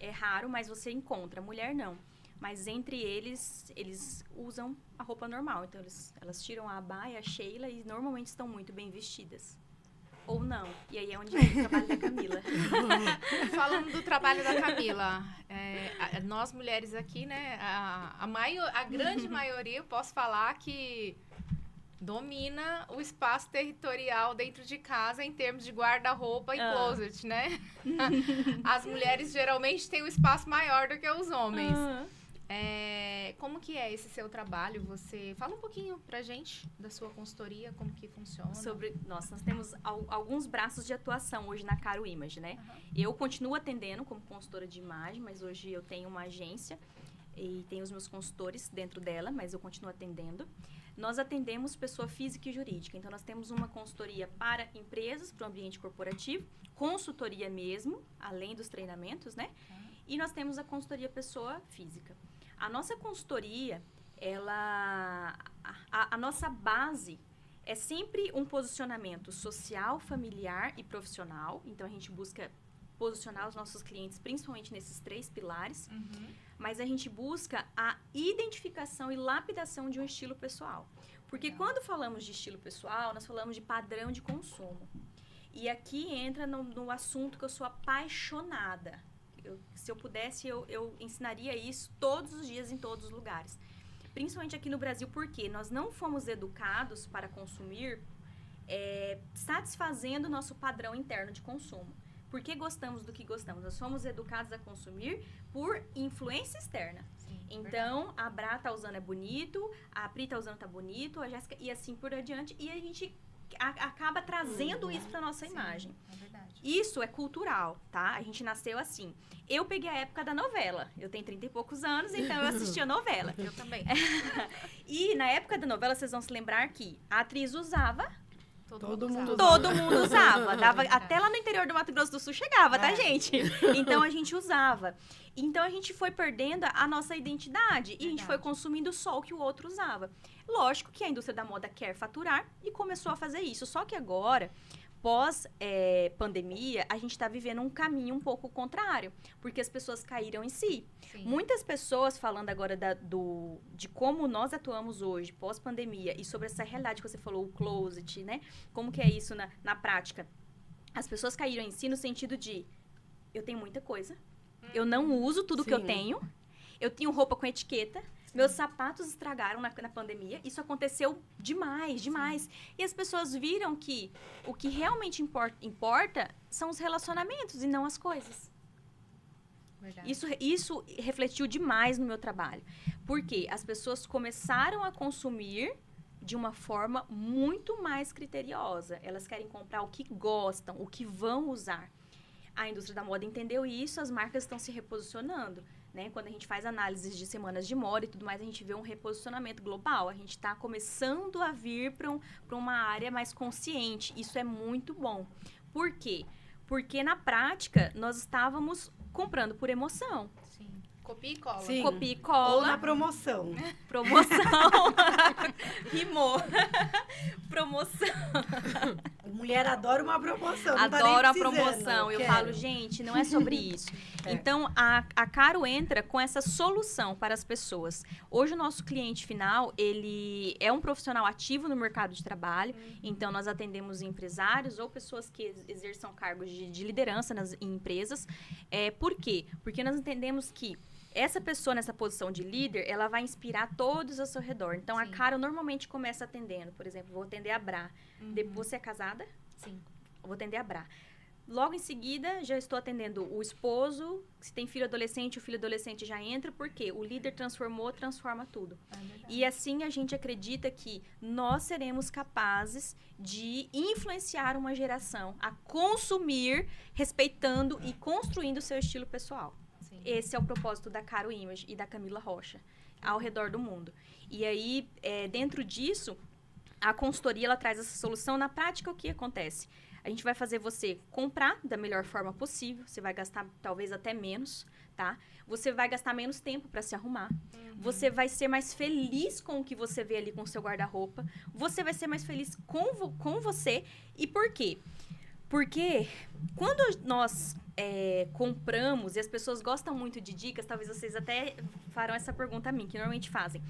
É raro, mas você encontra. Mulher, não. Mas entre eles usam a roupa normal. Então, elas tiram a abaia, a Sheila e normalmente estão muito bem vestidas. Ou não. E aí é onde vem o trabalho da Camila. Falando do trabalho da Camila, nós mulheres aqui, né, a grande maioria, eu posso falar que domina o espaço territorial dentro de casa em termos de guarda-roupa e closet, né? As mulheres geralmente têm um espaço maior do que os homens. Como que é esse seu trabalho? Você fala um pouquinho pra gente da sua consultoria, como que funciona? Nós temos alguns braços de atuação hoje na Caro Image, né? Eu continuo atendendo como consultora de imagem, mas hoje eu tenho uma agência e tenho os meus consultores dentro dela, mas eu continuo atendendo. Nós atendemos pessoa física e jurídica, então nós temos uma consultoria para empresas, para o ambiente corporativo, consultoria mesmo, além dos treinamentos, né? E nós temos a consultoria pessoa física. A nossa consultoria, a nossa base é sempre um posicionamento social, familiar e profissional. Então, a gente busca posicionar os nossos clientes, principalmente nesses 3 pilares. Mas a gente busca a identificação e lapidação de um estilo pessoal. Porque quando falamos de estilo pessoal, nós falamos de padrão de consumo. E aqui entra no assunto que eu sou apaixonada. Se eu pudesse, eu ensinaria isso todos os dias, em todos os lugares. principalmente aqui no Brasil, porque nós não fomos educados para consumir satisfazendo o nosso padrão interno de consumo. Por que gostamos do que gostamos? Nós fomos educados a consumir por influência externa. Sim, então, a Brá tá usando é bonito, a Pri tá usando tá bonito, a Jéssica, e assim por adiante. E a gente acaba trazendo isso pra nossa imagem. É verdade. Isso é cultural, tá? A gente nasceu assim. Eu peguei a época da novela. Eu tenho 30 e poucos anos, então eu assistia novela. Eu também. E na época da novela, vocês vão se lembrar que a atriz usava... Todo mundo usava. Dava, até lá no interior do Mato Grosso do Sul chegava, tá, gente? Então, a gente usava. Então, a gente foi perdendo a nossa identidade. E a gente foi consumindo só o que o outro usava. Lógico que a indústria da moda quer faturar e começou a fazer isso. Só que agora, pós-pandemia, a gente está vivendo um caminho um pouco contrário. Porque as pessoas caíram em si. Sim. Muitas pessoas, falando agora de como nós atuamos hoje, pós-pandemia, e sobre essa realidade que você falou, o closet, né? Como que é isso na prática? As pessoas caíram em si no sentido de, eu tenho muita coisa, eu não uso tudo que eu tenho tenho roupa com etiqueta, meus sapatos estragaram na pandemia, isso aconteceu demais. E as pessoas viram que o que realmente importa são os relacionamentos e não as coisas. Verdade. Isso refletiu demais no meu trabalho. Porque as pessoas começaram a consumir de uma forma muito mais criteriosa. Elas querem comprar o que gostam, o que vão usar. A indústria da moda entendeu isso, as marcas estão se reposicionando. Né? Quando a gente faz análises de semanas de moda e tudo mais, a gente vê um reposicionamento global. A gente está começando a vir para uma área mais consciente. Isso é muito bom. Por quê? Porque, na prática, nós estávamos comprando por emoção. Sim. Copia e cola. Sim. Copia e cola. Ou na promoção. Promoção. Rimou. Promoção. Mulher adora uma promoção. Não tá nem Adoro a precisando, promoção. Eu quero. falo, gente, não é sobre isso. Então, a Caro entra com essa solução para as pessoas. Hoje, o nosso cliente final, ele é um profissional ativo no mercado de trabalho. Então, nós atendemos empresários ou pessoas que exerçam cargos de liderança em empresas. Por quê? Porque nós entendemos que essa pessoa nessa posição de líder, ela vai inspirar todos ao seu redor. Então, a Caro normalmente começa atendendo. Por exemplo, vou atender a Brá. Você é casada? Sim. Vou atender a Brá. Logo em seguida, já estou atendendo o esposo. Se tem filho adolescente, o filho adolescente já entra. Porque o líder transforma tudo. E assim a gente acredita que nós seremos capazes de influenciar uma geração a consumir, respeitando e construindo o seu estilo pessoal. Sim. Esse é o propósito da Caro Image e da Camila Rocha, ao redor do mundo. E aí, dentro disso, a consultoria ela traz essa solução. Na prática, o que acontece? A gente vai fazer você comprar da melhor forma possível. Você vai gastar talvez até menos, tá? Você vai gastar menos tempo para se arrumar. Você vai ser mais feliz com o que você vê ali com o seu guarda-roupa. Você vai ser mais feliz com você. E por quê? Porque quando nós compramos, e as pessoas gostam muito de dicas, talvez vocês até farão essa pergunta a mim, que normalmente fazem.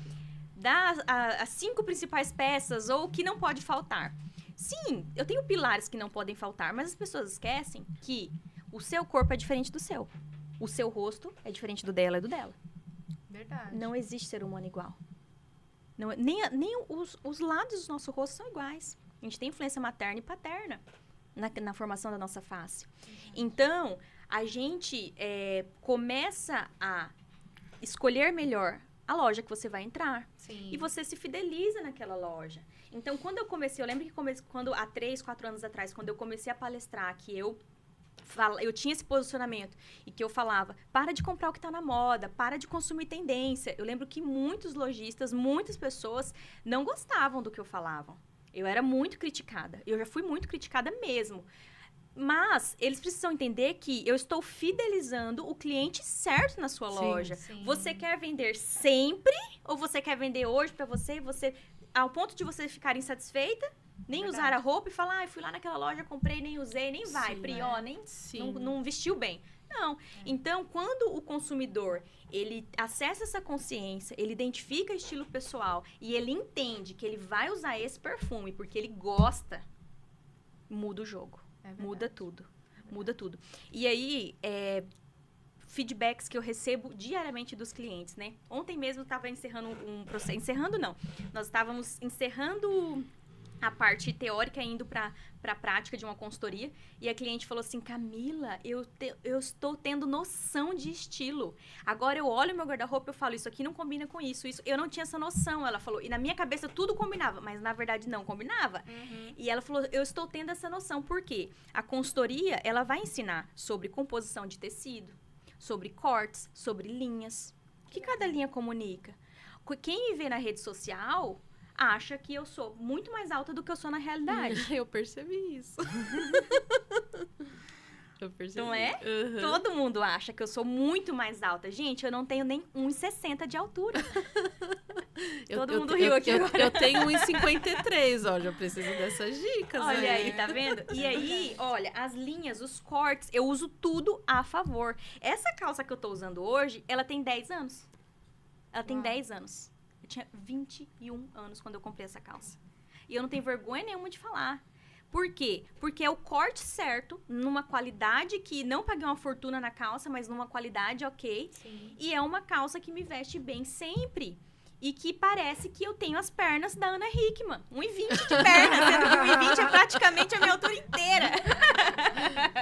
Dá as 5 principais peças ou o que não pode faltar. Sim, eu tenho pilares que não podem faltar, mas as pessoas esquecem que o seu corpo é diferente do seu. O seu rosto é diferente do dela e do dela. Verdade. Não existe ser humano igual. Não, nem os lados do nosso rosto são iguais. A gente tem influência materna e paterna na formação da nossa face. Então, a gente começa a escolher melhor a loja que você vai entrar. Sim. E você se fideliza naquela loja. Então, quando eu comecei, eu lembro que quando há 3, 4 anos atrás, quando eu comecei a palestrar, que eu tinha esse posicionamento e que eu falava, para de comprar o que está na moda, para de consumir tendência. Eu lembro que muitos lojistas, muitas pessoas não gostavam do que eu falava. Eu era muito criticada. Eu já fui muito criticada mesmo. Mas eles precisam entender que eu estou fidelizando o cliente certo na sua loja. Sim. Você quer vender sempre ou você quer vender hoje para você ao ponto de você ficar insatisfeita, nem usar a roupa e falar, fui lá naquela loja, comprei, nem usei, nem vai, Prió, nem não vestiu bem. Não. Então, quando o consumidor, ele acessa essa consciência, ele identifica estilo pessoal e ele entende que ele vai usar esse perfume porque ele gosta, muda o jogo. Muda tudo. Muda tudo. E aí, feedbacks que eu recebo diariamente dos clientes, né? Ontem mesmo eu estava encerrando um processo... Encerrando, não. Nós estávamos encerrando a parte teórica, indo para a prática de uma consultoria. E a cliente falou assim, Camila, eu estou tendo noção de estilo. Agora eu olho meu guarda-roupa e eu falo, isso aqui não combina com isso. Eu não tinha essa noção, ela falou. E na minha cabeça tudo combinava, mas na verdade não combinava. E ela falou, eu estou tendo essa noção. Por quê? A consultoria, ela vai ensinar sobre composição de tecido, sobre cortes, sobre linhas. O que cada linha comunica? Quem me vê na rede social acha que eu sou muito mais alta do que eu sou na realidade. Eu percebi isso. Eu percebi. Não é? Todo mundo acha que eu sou muito mais alta. Gente, eu não tenho nem 1,60 de altura. Todo mundo riu aqui agora. Eu tenho 1,53, ó. Já preciso dessas dicas. Olha aí, tá vendo? E aí, olha, as linhas, os cortes, eu uso tudo a favor. Essa calça que eu tô usando hoje, ela tem 10 anos. Ela tem 10 anos. Eu tinha 21 anos quando eu comprei essa calça. E eu não tenho vergonha nenhuma de falar. Por quê? Porque é o corte certo, numa qualidade que não paguei uma fortuna na calça, mas numa qualidade ok. Sim. E é uma calça que me veste bem sempre. E que parece que eu tenho as pernas da Ana Hickman. 1,20 de perna, sendo que 1,20 é praticamente a minha altura inteira.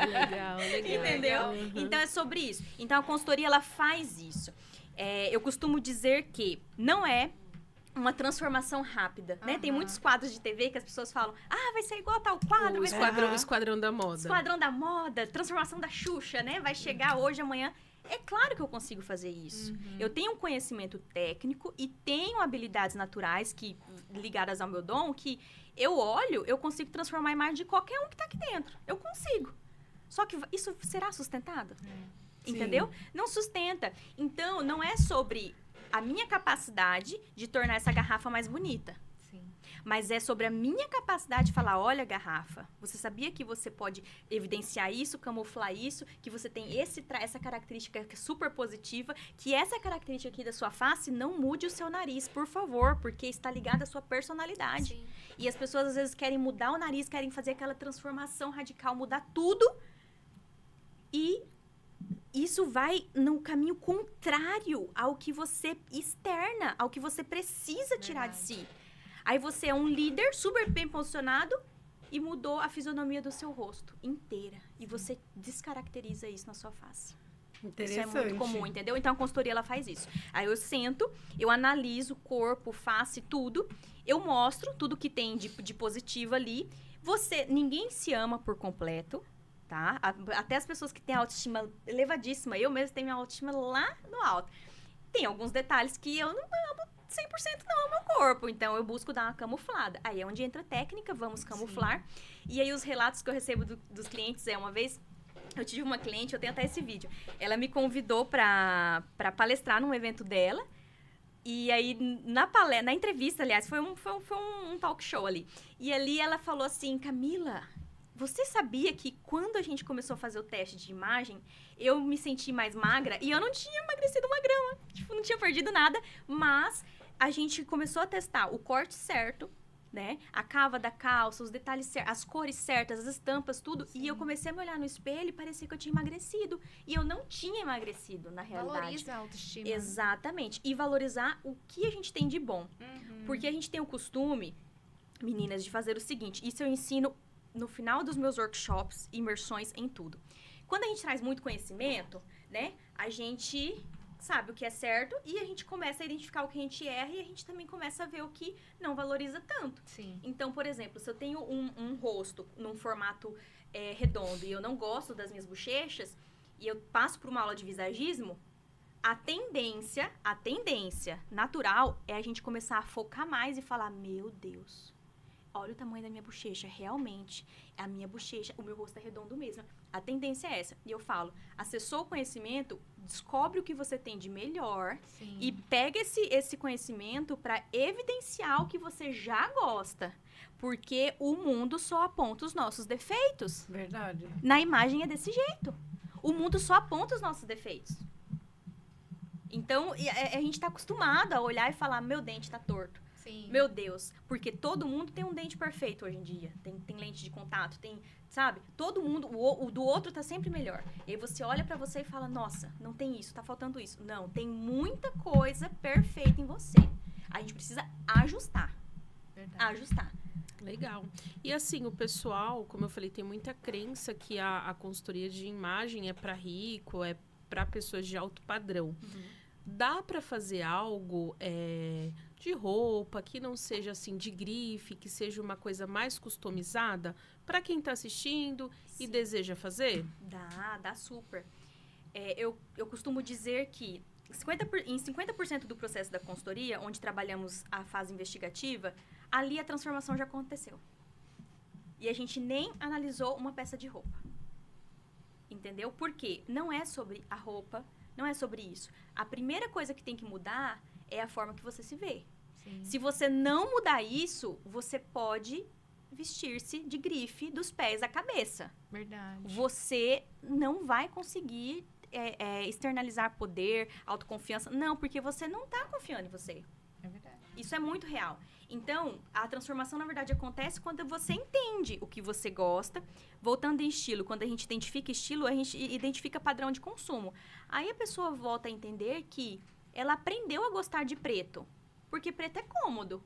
Legal. Entendeu? Então é sobre isso. Então a consultoria, ela faz isso. Eu costumo dizer que não é uma transformação rápida, né? Tem muitos quadros de TV que as pessoas falam, vai ser igual a tal quadro. O Esquadrão da Moda. Esquadrão da Moda, transformação da Xuxa, né? Vai chegar hoje, amanhã. É claro que eu consigo fazer isso. Eu tenho um conhecimento técnico e tenho habilidades naturais ligadas ao meu dom, que eu olho, eu consigo transformar a imagem de qualquer um que tá aqui dentro. Eu consigo. Só que isso será sustentado? Entendeu? Não sustenta. Então, não é sobre a minha capacidade de tornar essa garrafa mais bonita. Sim. Mas é sobre a minha capacidade de falar, olha, garrafa, você sabia que você pode evidenciar isso, camuflar isso, que você tem essa característica que é super positiva, que essa característica aqui da sua face não mude o seu nariz, por favor, porque está ligada à sua personalidade. Sim. E as pessoas, às vezes, querem mudar o nariz, querem fazer aquela transformação radical, mudar tudo, e isso vai no caminho contrário ao que você externa, ao que você precisa tirar de si. Aí você é um líder super bem posicionado e mudou a fisionomia do seu rosto inteira. E você descaracteriza isso na sua face. Interessante. Isso é muito comum, entendeu? Então a consultoria, ela faz isso. Aí eu sento, eu analiso corpo, face, tudo. Eu mostro tudo que tem de positivo ali. Ninguém se ama por completo. Tá? Até as pessoas que têm autoestima elevadíssima, eu mesmo tenho minha autoestima lá no alto. Tem alguns detalhes que eu não amo 100% não, o meu corpo, então eu busco dar uma camuflada. Aí é onde entra a técnica, vamos camuflar. Sim. E aí os relatos que eu recebo dos clientes uma vez, eu tive uma cliente, eu tenho até esse vídeo, ela me convidou para palestrar num evento dela, e aí na entrevista, aliás, foi um talk show ali, e ali ela falou assim, Camila, você sabia que quando a gente começou a fazer o teste de imagem, eu me senti mais magra e eu não tinha emagrecido 1 grama. Tipo, não tinha perdido nada, mas a gente começou a testar o corte certo, né? A cava da calça, os detalhes certos, as cores certas, as estampas, tudo. Sim. E eu comecei a me olhar no espelho e parecia que eu tinha emagrecido. E eu não tinha emagrecido, na realidade. Valoriza a autoestima. Exatamente. E valorizar o que a gente tem de bom. Porque a gente tem o costume, meninas, de fazer o seguinte. Isso eu ensino no final dos meus workshops, imersões em tudo. Quando a gente traz muito conhecimento, né, a gente sabe o que é certo e a gente começa a identificar o que a gente erra e a gente também começa a ver o que não valoriza tanto. Sim. Então, por exemplo, se eu tenho um rosto num formato redondo e eu não gosto das minhas bochechas e eu passo por uma aula de visagismo, a tendência natural é a gente começar a focar mais e falar, meu Deus, olha o tamanho da minha bochecha, realmente, a minha bochecha, o meu rosto é redondo mesmo. A tendência é essa. E eu falo, acessou o conhecimento, descobre o que você tem de melhor. Sim. E pega esse conhecimento para evidenciar o que você já gosta. Porque o mundo só aponta os nossos defeitos. Verdade. Na imagem é desse jeito. O mundo só aponta os nossos defeitos. Então, a gente tá acostumado a olhar e falar, meu dente tá torto. Sim. Meu Deus, porque todo mundo tem um dente perfeito hoje em dia. Tem lente de contato, tem, sabe? Todo mundo, o do outro tá sempre melhor. E aí você olha pra você e fala, nossa, não tem isso, tá faltando isso. Não, tem muita coisa perfeita em você. A gente precisa ajustar. Verdade. Ajustar. Legal. E assim, o pessoal, como eu falei, tem muita crença que a consultoria de imagem é para rico, é para pessoas de alto padrão. Dá para fazer algo de roupa que não seja assim de grife, que seja uma coisa mais customizada para quem está assistindo e deseja fazer? Dá super. Eu costumo dizer que em 50% do processo da consultoria, onde trabalhamos a fase investigativa, ali a transformação já aconteceu. E a gente nem analisou uma peça de roupa. Entendeu? Porque não é sobre a roupa, não é sobre isso. A primeira coisa que tem que mudar é a forma que você se vê. Sim. Se você não mudar isso, você pode vestir-se de grife dos pés à cabeça. Verdade. Você não vai conseguir externalizar poder, autoconfiança. Não, porque você não está confiando em você. É verdade. Isso é muito real. Então, a transformação, na verdade, acontece quando você entende o que você gosta. Voltando em estilo, quando a gente identifica estilo, a gente identifica padrão de consumo. Aí a pessoa volta a entender que ela aprendeu a gostar de preto. Porque preto é cômodo.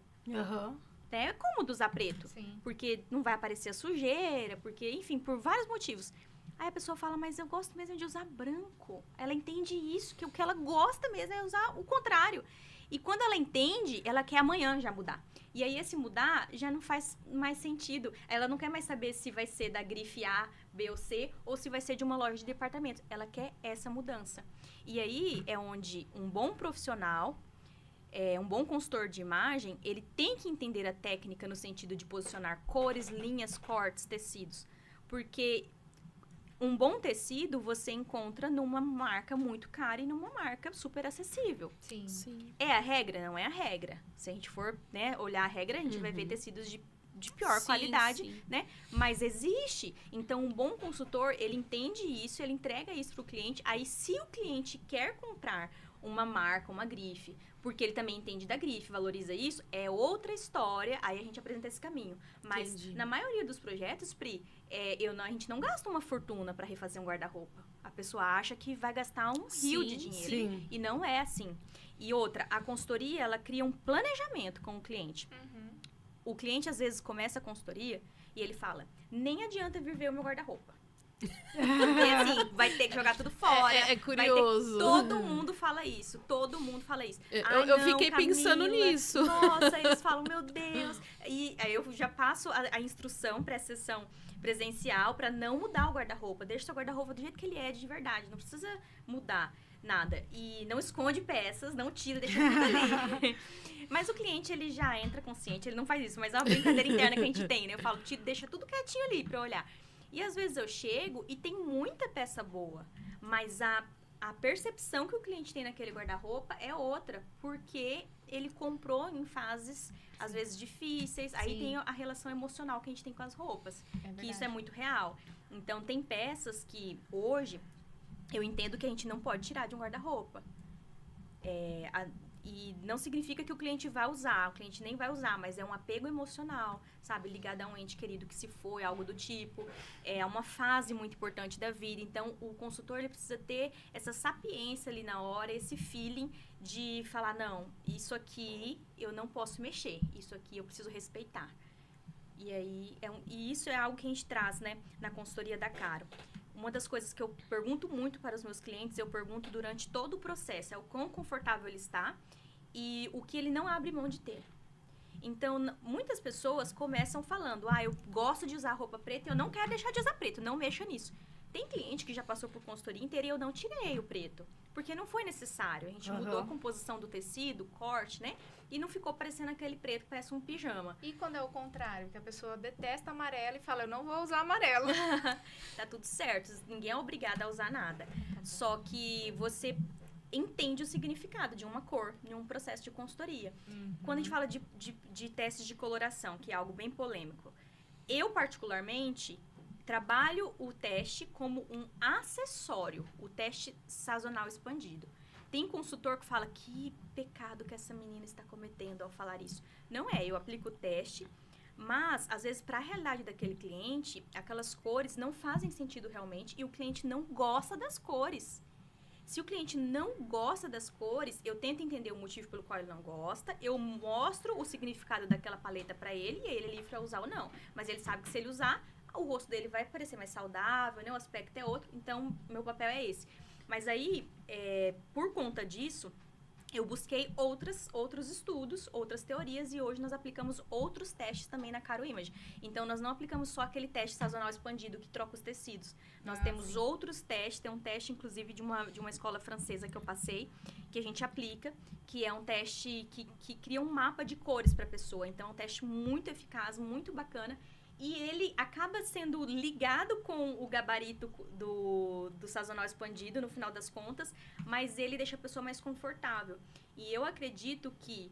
É cômodo usar preto. Sim. Porque não vai aparecer a sujeira, porque, enfim, por vários motivos. Aí a pessoa fala, mas eu gosto mesmo de usar branco. Ela entende isso, que o que ela gosta mesmo é usar o contrário. E quando ela entende, ela quer amanhã já mudar. E aí esse mudar já não faz mais sentido. Ela não quer mais saber se vai ser da grife A, B ou C, ou se vai ser de uma loja de departamento. Ela quer essa mudança. E aí é onde um bom profissional, um bom consultor de imagem, ele tem que entender a técnica no sentido de posicionar cores, linhas, cortes, tecidos. Porque um bom tecido você encontra numa marca muito cara e numa marca super acessível. Sim. Sim. É a regra? Não é a regra. Se a gente for, né, olhar a regra, a gente vai ver tecidos de pior qualidade, sim. né? Mas existe. Então, um bom consultor, ele entende isso, ele entrega isso para o cliente. Aí, se o cliente quer comprar uma marca, uma grife, porque ele também entende da grife, valoriza isso, é outra história, aí a gente apresenta esse caminho. Mas, Entendi. na maioria dos projetos, Pri, a gente não gasta uma fortuna para refazer um guarda-roupa. A pessoa acha que vai gastar um rio de dinheiro. Sim. E não é assim. E outra, a consultoria, ela cria um planejamento com o cliente. O cliente, às vezes, começa a consultoria e ele fala, nem adianta vir ver o meu guarda-roupa. Porque, assim, vai ter que jogar tudo fora. É curioso. Todo mundo fala isso. Todo mundo fala isso. Eu fiquei pensando nisso. Nossa, eles falam, meu Deus. E aí eu já passo a instrução para a sessão presencial para não mudar o guarda-roupa. Deixa o seu guarda-roupa do jeito que ele é de verdade. Não precisa mudar nada. E não esconde peças, não tira, deixa tudo ali. Mas o cliente, ele já entra consciente, ele não faz isso. Mas é uma brincadeira interna que a gente tem, né? Eu falo, deixa tudo quietinho ali pra eu olhar. E às vezes eu chego e tem muita peça boa, mas a percepção que o cliente tem naquele guarda-roupa é outra, porque ele comprou em fases, às vezes, difíceis. Aí Sim. tem a relação emocional que a gente tem com as roupas, É que isso é muito real. Então, tem peças que, hoje, eu entendo que a gente não pode tirar de um guarda-roupa. E não significa que o cliente vai usar, o cliente nem vai usar, mas é um apego emocional, sabe? Ligado a um ente querido que se foi, algo do tipo. É uma fase muito importante da vida. Então, o consultor, ele precisa ter essa sapiência ali na hora, esse feeling de falar, não, isso aqui eu não posso mexer, isso aqui eu preciso respeitar. E aí, e isso é algo que a gente traz, né, na consultoria da Caro. Uma das coisas que eu pergunto muito para os meus clientes, eu pergunto durante todo o processo, é o quão confortável ele está e o que ele não abre mão de ter. Então, muitas pessoas começam falando, eu gosto de usar roupa preta e eu não quero deixar de usar preto, não mexa nisso. Tem cliente que já passou por consultoria inteira e eu não tirei o preto, porque não foi necessário. A gente mudou a composição do tecido, corte, né? E não ficou parecendo aquele preto que parece um pijama. E quando é o contrário, que a pessoa detesta amarelo e fala, eu não vou usar amarelo. Tá tudo certo, ninguém é obrigado a usar nada. Só que você entende o significado de uma cor em um processo de consultoria. Quando a gente fala de testes de coloração, que é algo bem polêmico, eu, particularmente, trabalho o teste como um acessório, o teste sazonal expandido. Tem consultor que fala, que pecado que essa menina está cometendo ao falar isso. Não é, eu aplico o teste, mas, às vezes, para a realidade daquele cliente, aquelas cores não fazem sentido realmente e o cliente não gosta das cores. Se o cliente não gosta das cores, eu tento entender o motivo pelo qual ele não gosta, eu mostro o significado daquela paleta para ele e ele é livre para usar ou não. Mas ele sabe que se ele usar, o rosto dele vai parecer mais saudável, né? O aspecto é outro, então meu papel é esse. Mas aí, por conta disso, eu busquei outros estudos, outras teorias e hoje nós aplicamos outros testes também na Caro Image. Então, nós não aplicamos só aquele teste sazonal expandido que troca os tecidos. Nós temos outros testes, tem um teste, inclusive, de uma escola francesa que eu passei, que a gente aplica, que é um teste que cria um mapa de cores para a pessoa. Então, é um teste muito eficaz, muito bacana. E ele acaba sendo ligado com o gabarito do sazonal expandido, no final das contas, mas ele deixa a pessoa mais confortável. E eu acredito que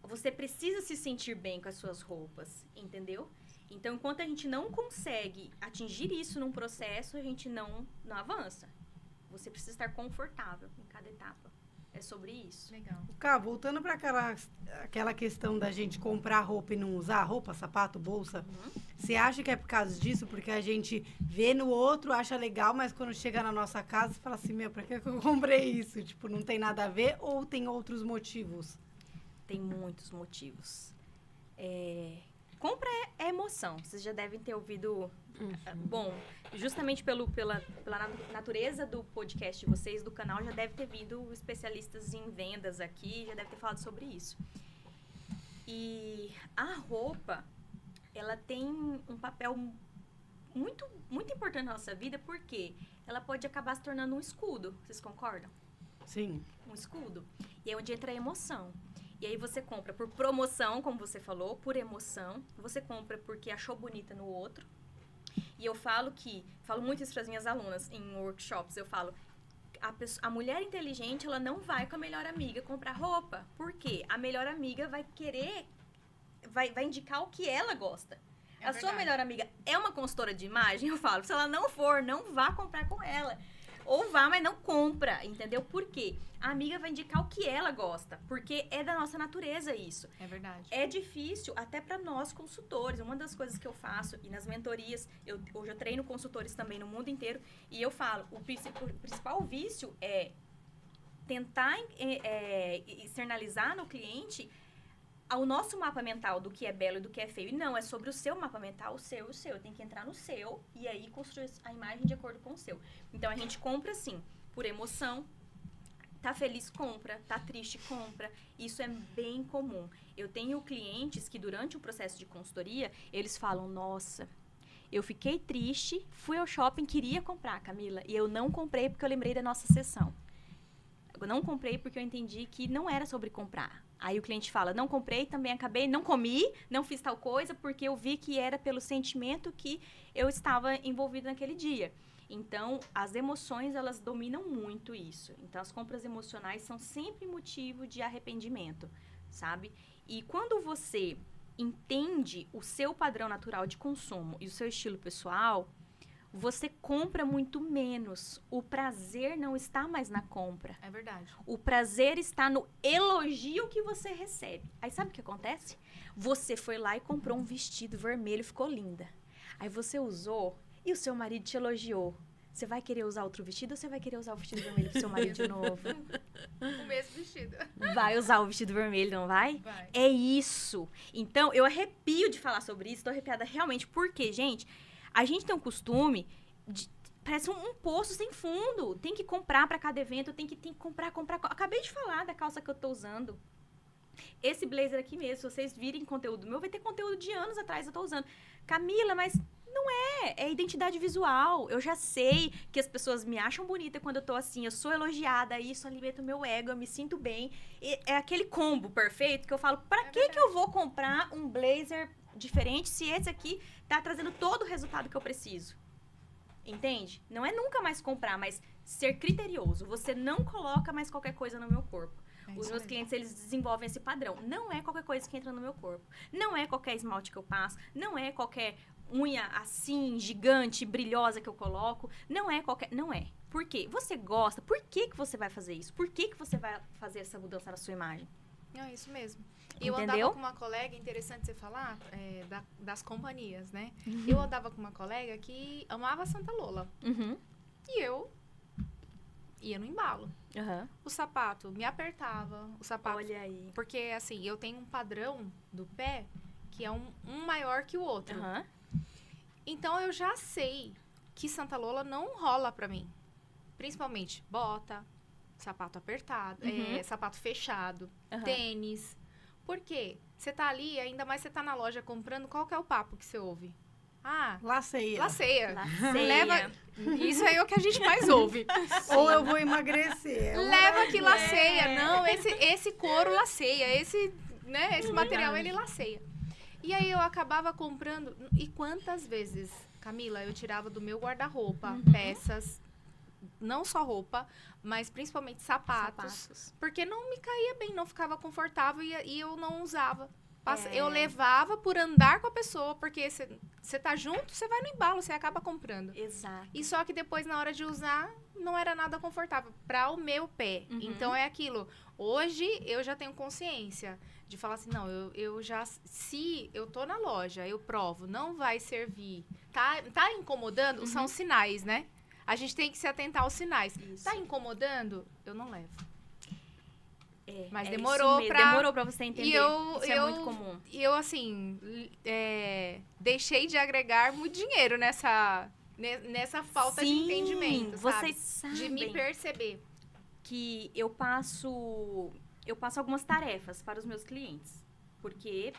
você precisa se sentir bem com as suas roupas, entendeu? Então, enquanto a gente não consegue atingir isso num processo, a gente não avança. Você precisa estar confortável em cada etapa. É sobre isso. Legal. Cá, voltando para aquela questão da gente comprar roupa e não usar roupa, sapato, bolsa, você acha que é por causa disso? Porque a gente vê no outro, acha legal, mas quando chega na nossa casa, fala assim, meu, pra que eu comprei isso? Tipo, não tem nada a ver ou tem outros motivos? Tem muitos motivos. Compra é emoção. Vocês já devem ter ouvido... Bom, justamente pela natureza do podcast de vocês, do canal, já deve ter vindo especialistas em vendas aqui, já deve ter falado sobre isso. E a roupa, ela tem um papel muito, muito importante na nossa vida, porque ela pode acabar se tornando um escudo. Vocês concordam? Sim. Um escudo. E é onde entra a emoção. E aí você compra por promoção, como você falou, por emoção. Você compra porque achou bonita no outro. E eu falo muito isso para as minhas alunas em workshops, eu falo, a mulher inteligente, ela não vai com a melhor amiga comprar roupa. Por quê? A melhor amiga vai querer, vai indicar o que ela gosta. A sua melhor amiga é uma consultora de imagem, eu falo, se ela não for, não vá comprar com ela. Ou vá, mas não compra, entendeu? Por quê? A amiga vai indicar o que ela gosta, porque é da nossa natureza isso. É verdade. É difícil até para nós consultores. Uma das coisas que eu faço, e nas mentorias, hoje eu treino consultores também no mundo inteiro, e eu falo, o principal vício é tentar externalizar no cliente o nosso mapa mental do que é belo e do que é feio. E não, é sobre o seu mapa mental, o seu. Tem que entrar no seu e aí construir a imagem de acordo com o seu. Então, a gente compra, assim, por emoção. Tá feliz, compra. Tá triste, compra. Isso é bem comum. Eu tenho clientes que, durante o processo de consultoria, eles falam, nossa, eu fiquei triste, fui ao shopping, queria comprar, Camila, e eu não comprei porque eu lembrei da nossa sessão. Eu não comprei porque eu entendi que não era sobre comprar. Aí o cliente fala, não comprei, também acabei, não comi, não fiz tal coisa, porque eu vi que era pelo sentimento que eu estava envolvido naquele dia. Então, as emoções, elas dominam muito isso. Então, as compras emocionais são sempre motivo de arrependimento, sabe? E quando você entende o seu padrão natural de consumo e o seu estilo pessoal, você compra muito menos. O prazer não está mais na compra. É verdade. O prazer está no elogio que você recebe. Aí sabe o que acontece? Você foi lá e comprou um vestido vermelho, ficou linda. Aí você usou e o seu marido te elogiou. Você vai querer usar outro vestido ou você vai querer usar o vestido vermelho pro seu marido de novo? O mesmo vestido. Vai usar o vestido vermelho, não vai? Vai. É isso. Então, eu arrepio de falar sobre isso. Tô arrepiada realmente. Porque, gente, a gente tem um costume parece um poço sem fundo. Tem que comprar para cada evento, tem que comprar. Acabei de falar da calça que eu tô usando. Esse blazer aqui mesmo, se vocês virem conteúdo meu, vai ter conteúdo de anos atrás eu tô usando. Camila, mas não é identidade visual. Eu já sei que as pessoas me acham bonita quando eu tô assim, eu sou elogiada, isso alimenta o meu ego, eu me sinto bem. E é aquele combo perfeito que eu falo, que eu vou comprar um blazer diferente se esse aqui tá trazendo todo o resultado que eu preciso? Entende? Não é nunca mais comprar, mas ser criterioso. Você não coloca mais qualquer coisa no meu corpo. Os meus clientes, eles desenvolvem esse padrão. Não é qualquer coisa que entra no meu corpo. Não é qualquer esmalte que eu passo. Não é qualquer unha assim, gigante, brilhosa que eu coloco. Não é qualquer... Não é. Por quê? Você gosta. Por que você vai fazer isso? Por que você vai fazer essa mudança na sua imagem? É isso mesmo. E eu andava com uma colega, interessante você falar, das companhias, né? Eu andava com uma colega que amava Santa Lola. E eu ia no embalo. O sapato me apertava. O sapato... Olha aí. Porque, assim, eu tenho um padrão do pé que é um maior que o outro. Então, eu já sei que Santa Lola não rola pra mim. Principalmente bota, sapato apertado, sapato fechado, tênis. Por quê? Você tá ali, ainda mais você tá na loja comprando, qual que é o papo que você ouve? Laceia. Leva... Isso aí é o que a gente mais ouve. Ou eu vou emagrecer. Leva que laceia. Não, esse couro laceia. Esse material, ele laceia. E aí eu acabava comprando... E quantas vezes, Camila, eu tirava do meu guarda-roupa peças... Não só roupa, mas principalmente sapatos. Porque não me caía bem, não ficava confortável e eu não usava. Eu levava por andar com a pessoa, porque você tá junto, você vai no embalo, você acaba comprando. Exato. E só que depois, na hora de usar, não era nada confortável para o meu pé. Então, é aquilo. Hoje, eu já tenho consciência de falar assim, não, eu já... Se eu tô na loja, eu provo, não vai servir. Tá incomodando? São sinais, né? A gente tem que se atentar aos sinais. Isso. Tá incomodando? Eu não levo. Mas demorou pra você entender. Isso é muito comum. E eu, assim, deixei de agregar muito dinheiro nessa falta de entendimento, vocês sabem de me perceber. Que eu passo algumas tarefas para os meus clientes. Porque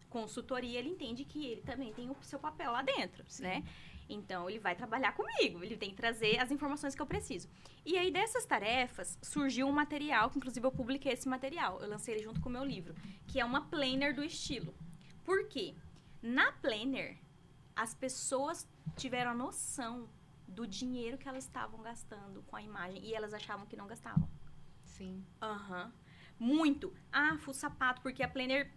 consultoria, ele entende que ele também tem o seu papel lá dentro, né? Então, ele vai trabalhar comigo, ele tem que trazer as informações que eu preciso. E aí, dessas tarefas, surgiu um material, que inclusive eu publiquei esse material, eu lancei ele junto com o meu livro, que é uma planner do estilo. Por quê? Na planner, as pessoas tiveram a noção do dinheiro que elas estavam gastando com a imagem, e elas achavam que não gastavam. Sim. Muito. O sapato, porque a planner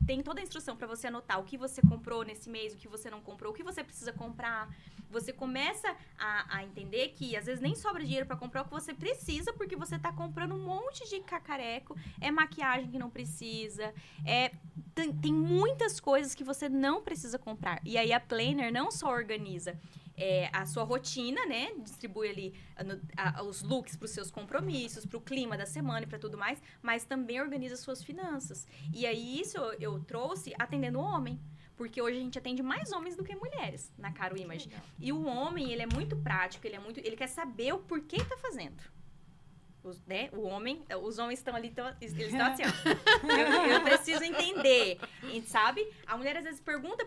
tem toda a instrução para você anotar o que você comprou nesse mês, o que você não comprou, o que você precisa comprar. Você começa a entender que às vezes nem sobra dinheiro para comprar o que você precisa, porque você tá comprando um monte de cacareco, maquiagem que não precisa, tem muitas coisas que você não precisa comprar. E aí a planner não só organiza a sua rotina, né? Distribui ali os looks para os seus compromissos, para o clima da semana e para tudo mais, mas também organiza suas finanças. E aí isso eu trouxe atendendo o homem, porque hoje a gente atende mais homens do que mulheres na Caro Image. E o homem, ele é muito prático, ele quer saber o porquê tá fazendo. Os homens estão ali, eles estão assim, ó. Eu preciso entender, sabe? A mulher às vezes pergunta,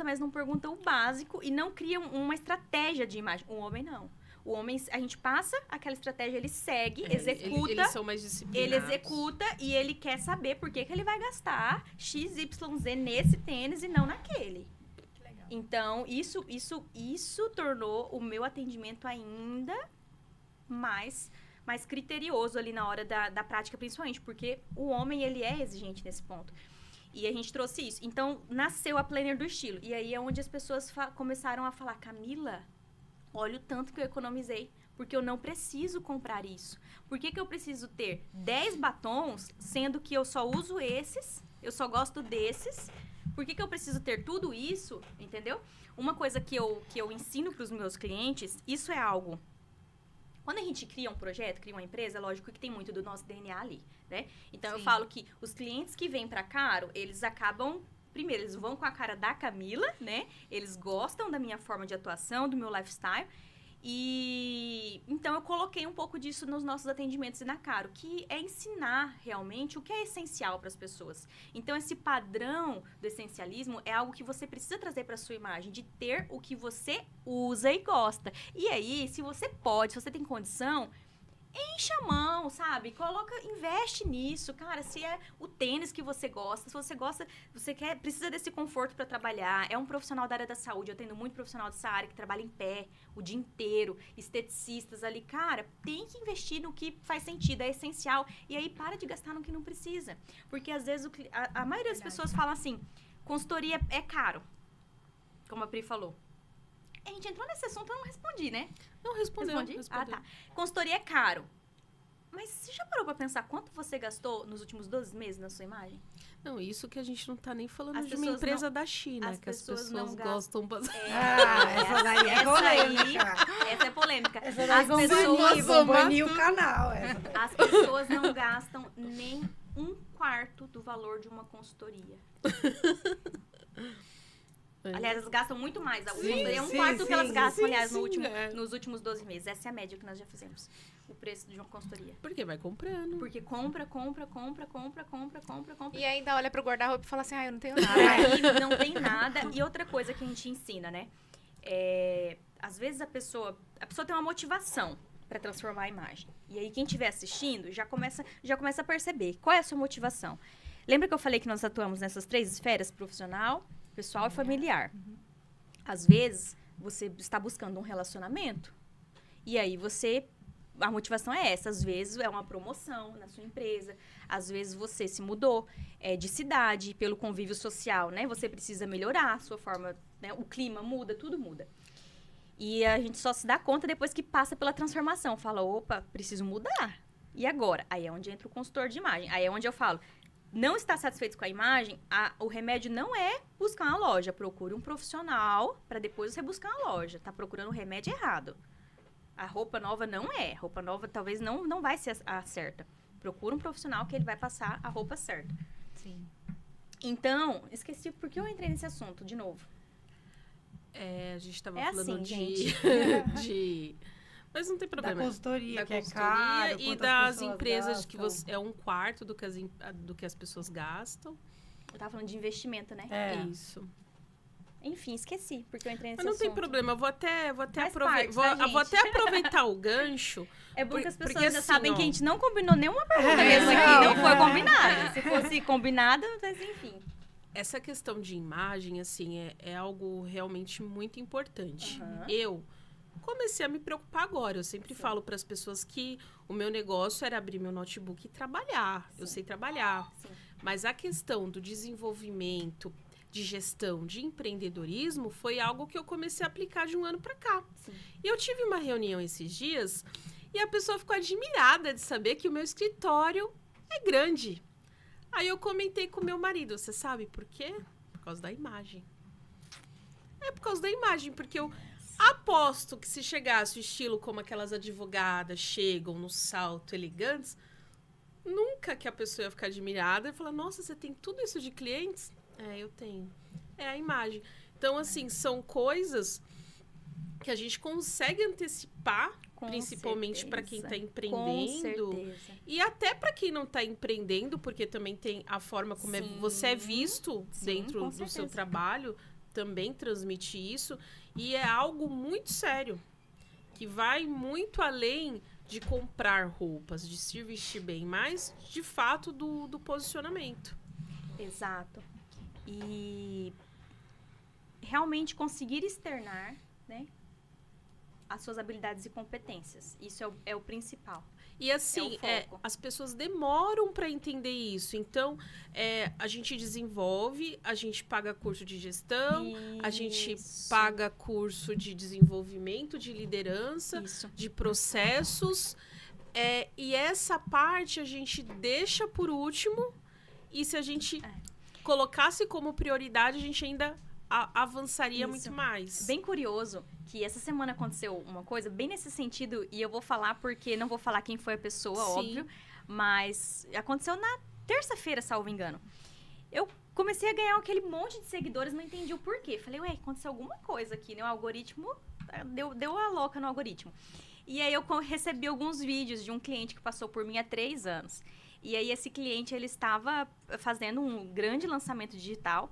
mas não pergunta o básico e não cria uma estratégia de imagem. O homem não. O homem, a gente passa aquela estratégia, ele segue, executa. Eles são mais disciplinados. Ele executa e ele quer saber por que ele vai gastar XYZ nesse tênis e não naquele. Que legal. Então, isso tornou o meu atendimento ainda mais criterioso ali na hora da prática, principalmente, porque o homem, ele é exigente nesse ponto. E a gente trouxe isso. Então, nasceu a planner do estilo. E aí é onde as pessoas começaram a falar, Camila, olha o tanto que eu economizei, porque eu não preciso comprar isso. Por que eu preciso ter 10 batons, sendo que eu só uso esses, eu só gosto desses? Por que eu preciso ter tudo isso, entendeu? Uma coisa que eu ensino para os meus clientes, isso é algo... Quando a gente cria um projeto, cria uma empresa, lógico que tem muito do nosso DNA ali, né? Então, eu falo que os clientes que vêm pra Caro, eles acabam... Primeiro, eles vão com a cara da Camila, né? Eles gostam da minha forma de atuação, do meu lifestyle. E então eu coloquei um pouco disso nos nossos atendimentos e na Caro, que é ensinar realmente o que é essencial para as pessoas. Então esse padrão do essencialismo é algo que você precisa trazer para sua imagem, de ter o que você usa e gosta. E aí, se você pode, se você tem condição, enche a mão, sabe? Investe nisso, cara. Se é o tênis que você gosta, se você gosta, precisa desse conforto para trabalhar. É um profissional da área da saúde. Eu tenho muito profissional dessa área que trabalha em pé o dia inteiro, esteticistas ali. Cara, tem que investir no que faz sentido, é essencial. E aí, para de gastar no que não precisa. Porque, às vezes, a maioria das pessoas fala assim, consultoria é caro. Como a Pri falou. A gente entrou nesse assunto, eu não respondi, né? Não, respondeu. Ah, tá. Consultoria é caro. Mas você já parou pra pensar quanto você gastou nos últimos 12 meses na sua imagem? Não, isso que a gente não tá nem falando As de uma pessoas empresa da China, as que as pessoas pessoas não gostam bastante. Essa daí é polêmica. Essa é polêmica. Essa daí As pessoas vão banir o canal. As pessoas não gastam nem 1/4 do valor de uma consultoria. Aliás, elas gastam muito mais. A consultoria é 1/4 do que elas gastam, aliás, nos últimos 12 meses. Essa é a média que nós já fizemos. O preço de uma consultoria. Porque vai comprando. Porque compra. E ainda olha pro guarda-roupa e fala assim, eu não tenho nada. Aí não tem nada. E outra coisa que a gente ensina, né? Às vezes a pessoa tem uma motivação para transformar a imagem. E aí quem estiver assistindo já começa a perceber qual é a sua motivação. Lembra que eu falei que nós atuamos nessas 3 esferas? Profissional, pessoal e familiar. Às vezes, você está buscando um relacionamento. E aí a motivação é essa. Às vezes é uma promoção na sua empresa. Às vezes você se mudou de cidade pelo convívio social, né? Você precisa melhorar a sua forma, né? O clima muda, tudo muda. E a gente só se dá conta depois que passa pela transformação. Fala, opa, preciso mudar. E agora? Aí é onde entra o consultor de imagem. Aí é onde eu falo, não está satisfeito com a imagem, o remédio não é buscar uma loja. Procure um profissional para depois você buscar uma loja. Tá procurando o remédio errado. A roupa nova não é. A roupa nova talvez não vai ser a certa. Procura um profissional que ele vai passar a roupa certa. Sim. Então, esqueci por que eu entrei nesse assunto de novo. A gente tava falando assim, de... Mas não tem problema. Da consultoria, Da que consultoria é caro, e quantas das pessoas empresas que gastam. é 1/4 do que as pessoas gastam. Eu tava falando de investimento, né? É. Isso. Enfim, esqueci, porque eu entrei nesse Mas não assunto. tem problema, eu vou até Faz parte, tá, vou gente? até aproveitar o gancho. É bom que as pessoas porque já assim, sabem ó, que a gente não combinou nenhuma pergunta mesmo não. aqui. Não foi combinada. Se fosse combinada, mas enfim. essa questão de imagem, assim, é algo realmente muito importante. Uhum. Eu comecei a me preocupar agora. Eu sempre falo para as pessoas que o meu negócio era abrir meu notebook e trabalhar. Eu sei trabalhar. Sim. Mas a questão do desenvolvimento, de gestão, de empreendedorismo, foi algo que eu comecei a aplicar de um ano para cá. Sim. E eu tive uma reunião esses dias e a pessoa ficou admirada de saber que o meu escritório é grande. Aí eu comentei com o meu marido, você sabe por quê? Por causa da imagem. É por causa da imagem, porque eu aposto que se chegasse o estilo como aquelas advogadas chegam no salto elegantes, nunca que a pessoa ia ficar admirada e falar, nossa, você tem tudo isso de clientes? É, eu tenho. É a imagem. Então, assim, são coisas que a gente consegue antecipar, Com principalmente para quem está certeza. empreendendo. Com certeza. E até para quem não está empreendendo, porque também tem a forma como Sim. você é visto Sim, dentro com do seu certeza. trabalho, também transmite isso. E é algo muito sério, que vai muito além de comprar roupas, de se vestir bem, mas, de fato, do posicionamento. Exato. E realmente conseguir externar, né, as suas habilidades e competências. Isso é o principal. E assim, É o foco. as pessoas demoram para entender isso. Então, a gente desenvolve, a gente paga curso de gestão, a gente Isso. paga curso de desenvolvimento, de liderança, Isso. de processos. E essa parte a gente deixa por último. E se a gente colocasse como prioridade, a gente ainda avançaria Isso. muito mais. Bem curioso que essa semana aconteceu uma coisa bem nesse sentido, e eu vou falar porque não vou falar quem foi a pessoa, Sim. óbvio, mas aconteceu na terça-feira, salvo engano. Eu comecei a ganhar aquele monte de seguidores, não entendi o porquê. Falei, ué, aconteceu alguma coisa aqui, né? O algoritmo deu a louca no algoritmo. E aí eu recebi alguns vídeos de um cliente que passou por mim há 3 anos. E aí esse cliente, ele estava fazendo um grande lançamento digital.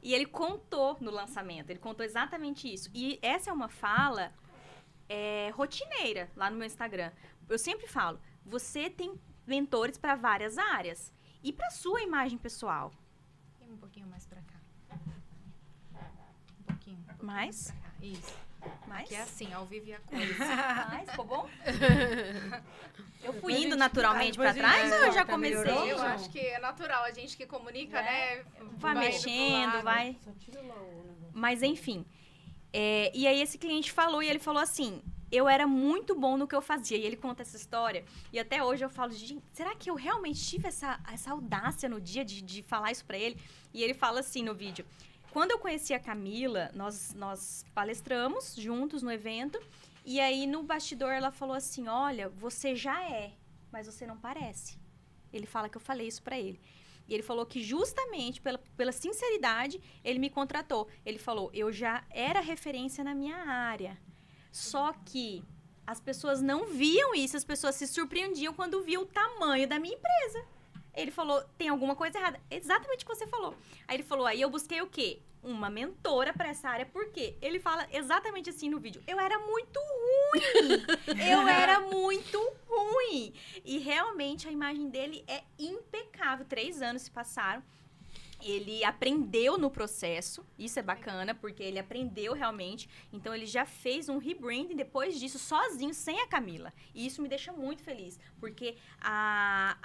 E ele contou no lançamento, ele contou exatamente isso. E essa é uma fala rotineira lá no meu Instagram. Eu sempre falo, você tem mentores para várias áreas. E para sua imagem pessoal? Um pouquinho mais para cá. Um pouquinho mais pra cá. Isso. Mais? Que é assim, ao vivo e a cores. Mais? Ficou bom? Eu fui indo naturalmente para trás ou eu já comecei? Eu acho que é natural, a gente que comunica, né? Vai mexendo, vai... Só tira lá o negócio. Mas enfim. E aí esse cliente falou, e ele falou assim, eu era muito bom no que eu fazia. E ele conta essa história. E até hoje eu falo, gente, será que eu realmente tive essa audácia no dia de falar isso pra ele? E ele fala assim no vídeo. Quando eu conheci a Camila, nós palestramos juntos no evento. E aí no bastidor ela falou assim, olha, você já é, mas você não parece. Ele fala que eu falei isso pra ele. E ele falou que justamente pela sinceridade, ele me contratou. Ele falou, eu já era referência na minha área. Só que as pessoas não viam isso, as pessoas se surpreendiam quando viam o tamanho da minha empresa. Ele falou, tem alguma coisa errada. Exatamente o que você falou. Aí ele falou, aí eu busquei o quê? Uma mentora para essa área, por quê? Ele fala exatamente assim no vídeo. Eu era muito ruim! Eu era muito ruim! E realmente a imagem dele é impecável. 3 anos se passaram. Ele aprendeu no processo, isso é bacana, porque ele aprendeu realmente. Então, ele já fez um rebranding depois disso, sozinho, sem a Camila. E isso me deixa muito feliz, porque a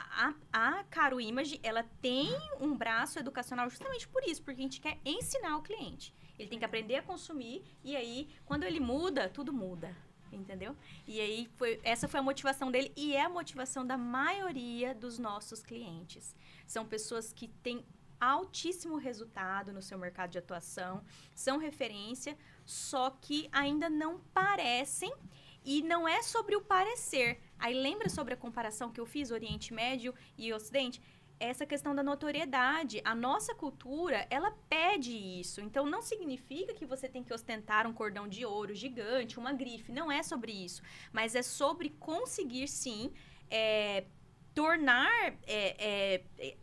Caro Image, ela tem um braço educacional justamente por isso, porque a gente quer ensinar o cliente. Ele tem que aprender a consumir, e aí, quando ele muda, tudo muda. Entendeu? E aí, essa foi a motivação dele, e é a motivação da maioria dos nossos clientes. São pessoas que têm altíssimo resultado no seu mercado de atuação, são referência, só que ainda não parecem, e não é sobre o parecer. Aí lembra sobre a comparação que eu fiz, Oriente Médio e Ocidente? Essa questão da notoriedade. A nossa cultura, ela pede isso. Então, não significa que você tem que ostentar um cordão de ouro gigante, uma grife. Não é sobre isso. Mas é sobre conseguir, sim,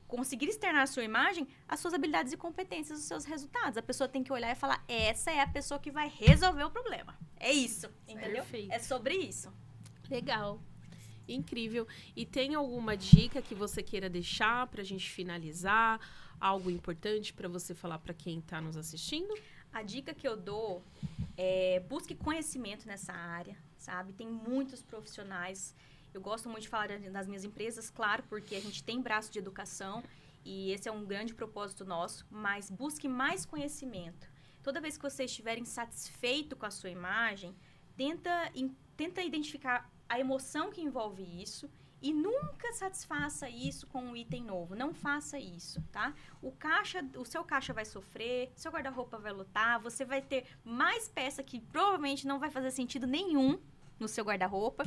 conseguir externar a sua imagem, as suas habilidades e competências, os seus resultados. A pessoa tem que olhar e falar, essa é a pessoa que vai resolver o problema. É isso, entendeu? Perfeito. É sobre isso. Legal. Incrível. E tem alguma dica que você queira deixar pra gente finalizar? Algo importante pra você falar pra quem tá nos assistindo? A dica que eu dou é busque conhecimento nessa área, sabe? Tem muitos profissionais. Eu gosto muito de falar das minhas empresas, claro, porque a gente tem braço de educação e esse é um grande propósito nosso, mas busque mais conhecimento. Toda vez que você estiver insatisfeito com a sua imagem, tenta identificar a emoção que envolve isso e nunca satisfaça isso com um item novo. Não faça isso, tá? O seu caixa vai sofrer, seu guarda-roupa vai lotar, você vai ter mais peça que provavelmente não vai fazer sentido nenhum no seu guarda-roupa.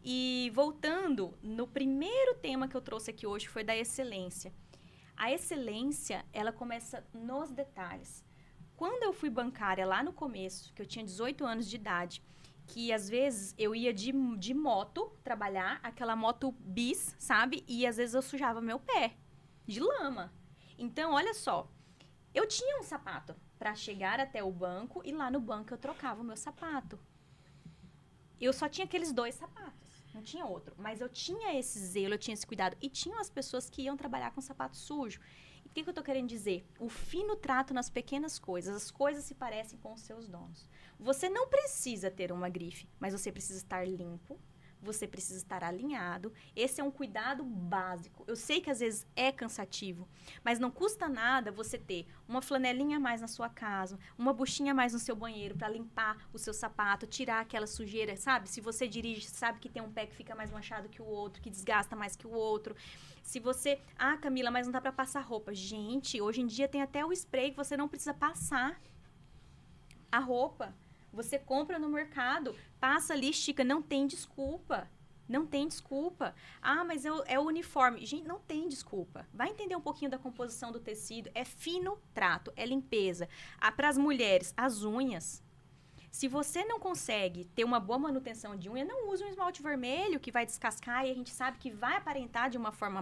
E voltando, no primeiro tema que eu trouxe aqui hoje foi da excelência. A excelência, ela começa nos detalhes. Quando eu fui bancária lá no começo, que eu tinha 18 anos de idade, que às vezes eu ia de moto trabalhar, aquela moto bis, sabe? E às vezes eu sujava meu pé de lama. Então, olha só, eu tinha um sapato para chegar até o banco e lá no banco eu trocava o meu sapato. Eu só tinha aqueles 2 sapatos. Não tinha outro. Mas eu tinha esse zelo, eu tinha esse cuidado. E tinham as pessoas que iam trabalhar com sapato sujo. E o que eu tô querendo dizer? O fino trato nas pequenas coisas. As coisas se parecem com os seus donos. Você não precisa ter uma grife, mas você precisa estar limpo. Você precisa estar alinhado. Esse é um cuidado básico. Eu sei que às vezes é cansativo, mas não custa nada você ter uma flanelinha a mais na sua casa, uma buchinha a mais no seu banheiro para limpar o seu sapato, tirar aquela sujeira, sabe? Se você dirige, sabe que tem um pé que fica mais manchado que o outro, que desgasta mais que o outro. Se você... Ah, Camila, mas não dá para passar roupa. Gente, hoje em dia tem até o spray que você não precisa passar a roupa. Você compra no mercado, passa ali, estica, não tem desculpa. Não tem desculpa. Ah, mas é o uniforme. Gente, não tem desculpa. Vai entender um pouquinho da composição do tecido. É fino trato, é limpeza. Para as mulheres, as unhas. Se você não consegue ter uma boa manutenção de unha, não use um esmalte vermelho que vai descascar e a gente sabe que vai aparentar de uma forma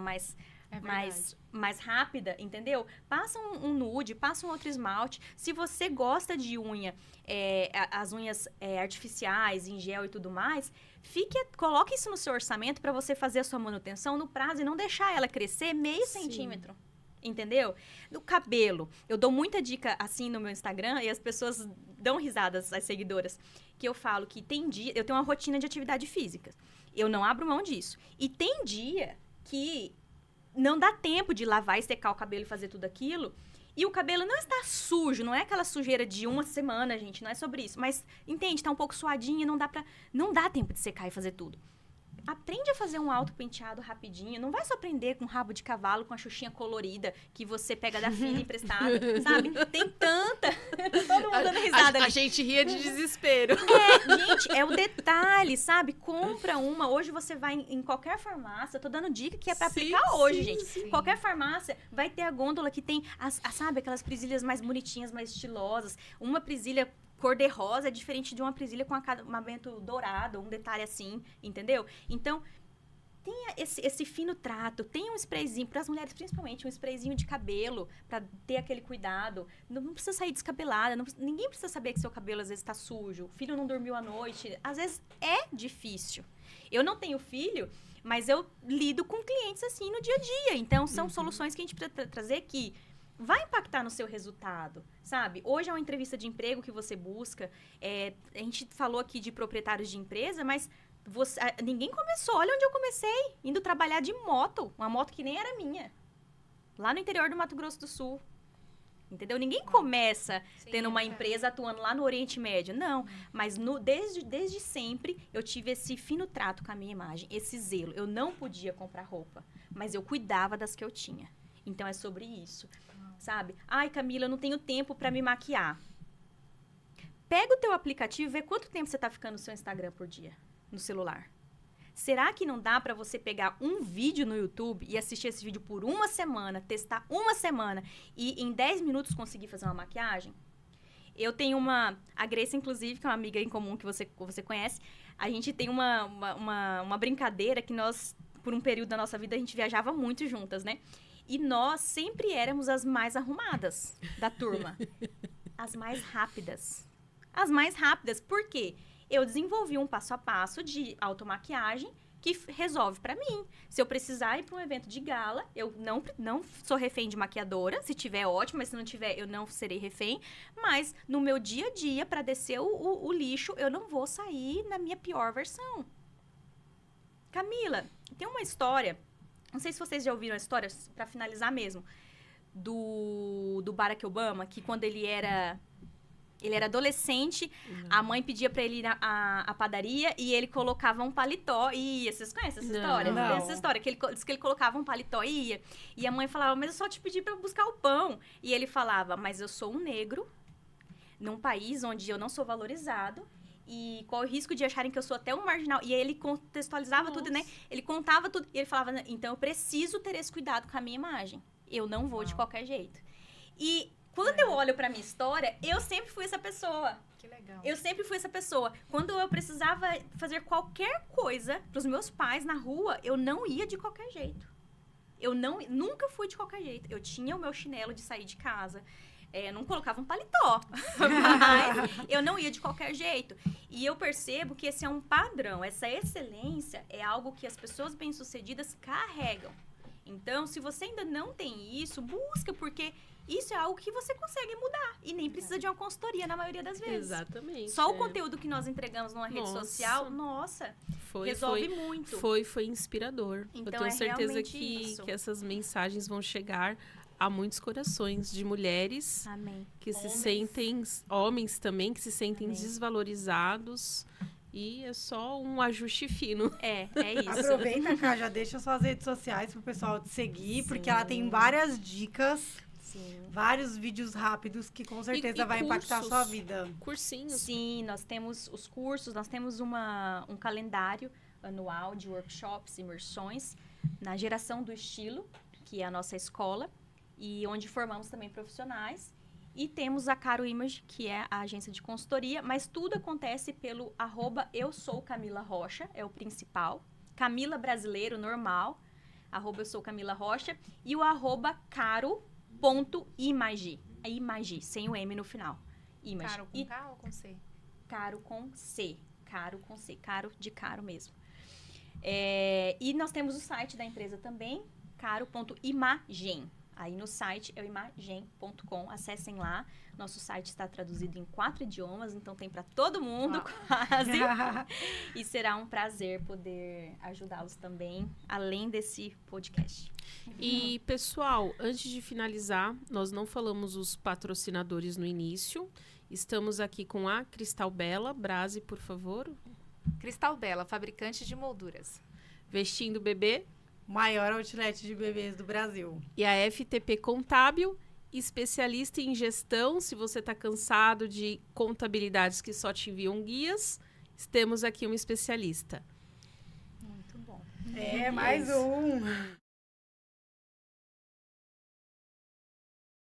mais rápida, entendeu? Passa um nude, passa um outro esmalte. Se você gosta de unha, as unhas artificiais, em gel e tudo mais, coloque isso no seu orçamento para você fazer a sua manutenção no prazo e não deixar ela crescer meio centímetro. Entendeu? No cabelo, eu dou muita dica assim no meu Instagram e as pessoas dão risadas, as seguidoras, que eu falo que tem dia, eu tenho uma rotina de atividade física. Eu não abro mão disso. E tem dia que não dá tempo de lavar e secar o cabelo e fazer tudo aquilo. E o cabelo não está sujo, não é aquela sujeira de uma semana, gente, não é sobre isso. Mas, entende, tá um pouco suadinho, não dá tempo de secar e fazer tudo. Aprende a fazer um autopenteado rapidinho. Não vai só aprender com rabo de cavalo, com a xuxinha colorida que você pega da filha emprestada, sabe? Tem tanta... Todo mundo dando risada ali. A gente ria de desespero. Gente, é o detalhe, sabe? Compra uma. Hoje você vai em qualquer farmácia. Tô dando dica que é pra aplicar hoje, gente. Sim. Qualquer farmácia vai ter a gôndola que tem, sabe? Aquelas presilhas mais bonitinhas, mais estilosas. Uma presilha cor-de-rosa é diferente de uma presilha com acabamento dourado, um detalhe assim, entendeu? Então, tenha esse fino trato, tenha um sprayzinho, para as mulheres principalmente, um sprayzinho de cabelo, para ter aquele cuidado. Não precisa sair descabelada, ninguém precisa saber que seu cabelo às vezes está sujo, o filho não dormiu à noite, às vezes é difícil. Eu não tenho filho, mas eu lido com clientes assim no dia a dia, então são soluções que a gente precisa trazer que vai impactar no seu resultado, sabe? Hoje é uma entrevista de emprego que você busca. A gente falou aqui de proprietários de empresa, mas ninguém começou. Olha onde eu comecei, indo trabalhar de moto. Uma moto que nem era minha. Lá no interior do Mato Grosso do Sul. Entendeu? Ninguém começa tendo uma empresa atuando lá no Oriente Médio. Não, mas desde sempre eu tive esse fino trato com a minha imagem, esse zelo. Eu não podia comprar roupa, mas eu cuidava das que eu tinha. Então, é sobre isso, sabe? Ai, Camila, eu não tenho tempo pra me maquiar. Pega o teu aplicativo e vê quanto tempo você tá ficando no seu Instagram por dia, no celular. Será que não dá pra você pegar um vídeo no YouTube e assistir esse vídeo por uma semana, testar uma semana e em 10 minutos conseguir fazer uma maquiagem? Eu tenho a Grace, inclusive, que é uma amiga em comum que você conhece. A gente tem uma brincadeira que nós, por um período da nossa vida, a gente viajava muito juntas, né? E nós sempre éramos as mais arrumadas da turma. As mais rápidas. As mais rápidas. Por quê? Eu desenvolvi um passo a passo de automaquiagem que resolve pra mim. Se eu precisar ir pra um evento de gala, eu não sou refém de maquiadora. Se tiver, ótimo. Mas se não tiver, eu não serei refém. Mas no meu dia a dia, pra descer o lixo, eu não vou sair na minha pior versão. Camila, tem uma história... Não sei se vocês já ouviram a história, para finalizar mesmo, do Barack Obama, que quando ele era adolescente, a mãe pedia para ele ir à padaria e ele colocava um paletó e ia. Vocês conhecem essa história? Não. Essa história, que ele disse que ele colocava um paletó e ia. E a mãe falava, mas eu só te pedi para buscar o pão. E ele falava, mas eu sou um negro, num país onde eu não sou valorizado. E qual o risco de acharem que eu sou até um marginal? E aí ele contextualizava tudo, né? Ele contava tudo. E ele falava, então eu preciso ter esse cuidado com a minha imagem. Eu não vou de qualquer jeito. E quando eu olho pra minha história, eu sempre fui essa pessoa. Que legal. Eu sempre fui essa pessoa. Quando eu precisava fazer qualquer coisa pros meus pais na rua, eu não ia de qualquer jeito. Eu nunca fui de qualquer jeito. Eu tinha o meu chinelo de sair de casa. Não colocava um paletó, mas eu não ia de qualquer jeito. E eu percebo que esse é um padrão, essa excelência é algo que as pessoas bem-sucedidas carregam. Então, se você ainda não tem isso, busca, porque isso é algo que você consegue mudar. E nem precisa de uma consultoria na maioria das vezes. Exatamente. Só o conteúdo que nós entregamos numa rede social, resolve muito. Foi inspirador. Então, eu tenho certeza que essas mensagens vão chegar a muitos corações de mulheres que se sentem, homens também, que se sentem desvalorizados. E é só um ajuste fino. É isso. Aproveita, Cá, já deixa suas redes sociais pro pessoal te seguir, porque ela tem várias dicas, vários vídeos rápidos que com certeza vai impactar a sua vida. Cursinhos. Sim, nós temos os cursos, nós temos um calendário anual de workshops, imersões, na Geração do Estilo, que é a nossa escola, e onde formamos também profissionais. E temos a Caro Image, que é a agência de consultoria, mas tudo acontece pelo @EuSouCamilaRocha, é o principal. Camila brasileiro, normal. Eu sou Camila Rocha. E o @caro.imagi. É Imagi, sem o M no final. Imagi. Caro com K ou com C? Caro com C. Caro com C. Caro de caro mesmo. E nós temos o site da empresa também, caro.imagen. Aí no site é o imagen.com, acessem lá. Nosso site está traduzido em 4 idiomas, então tem para todo mundo quase. E será um prazer poder ajudá-los também, além desse podcast. E, pessoal, antes de finalizar, nós não falamos os patrocinadores no início. Estamos aqui com a Cristal Bela. Brase, por favor. Cristal Bela, fabricante de molduras. Vestindo Bebê. Maior outlet de bebês do Brasil. E a FTP Contábil, especialista em gestão. Se você está cansado de contabilidades que só te enviam guias, temos aqui uma especialista. Muito bom. Mais um.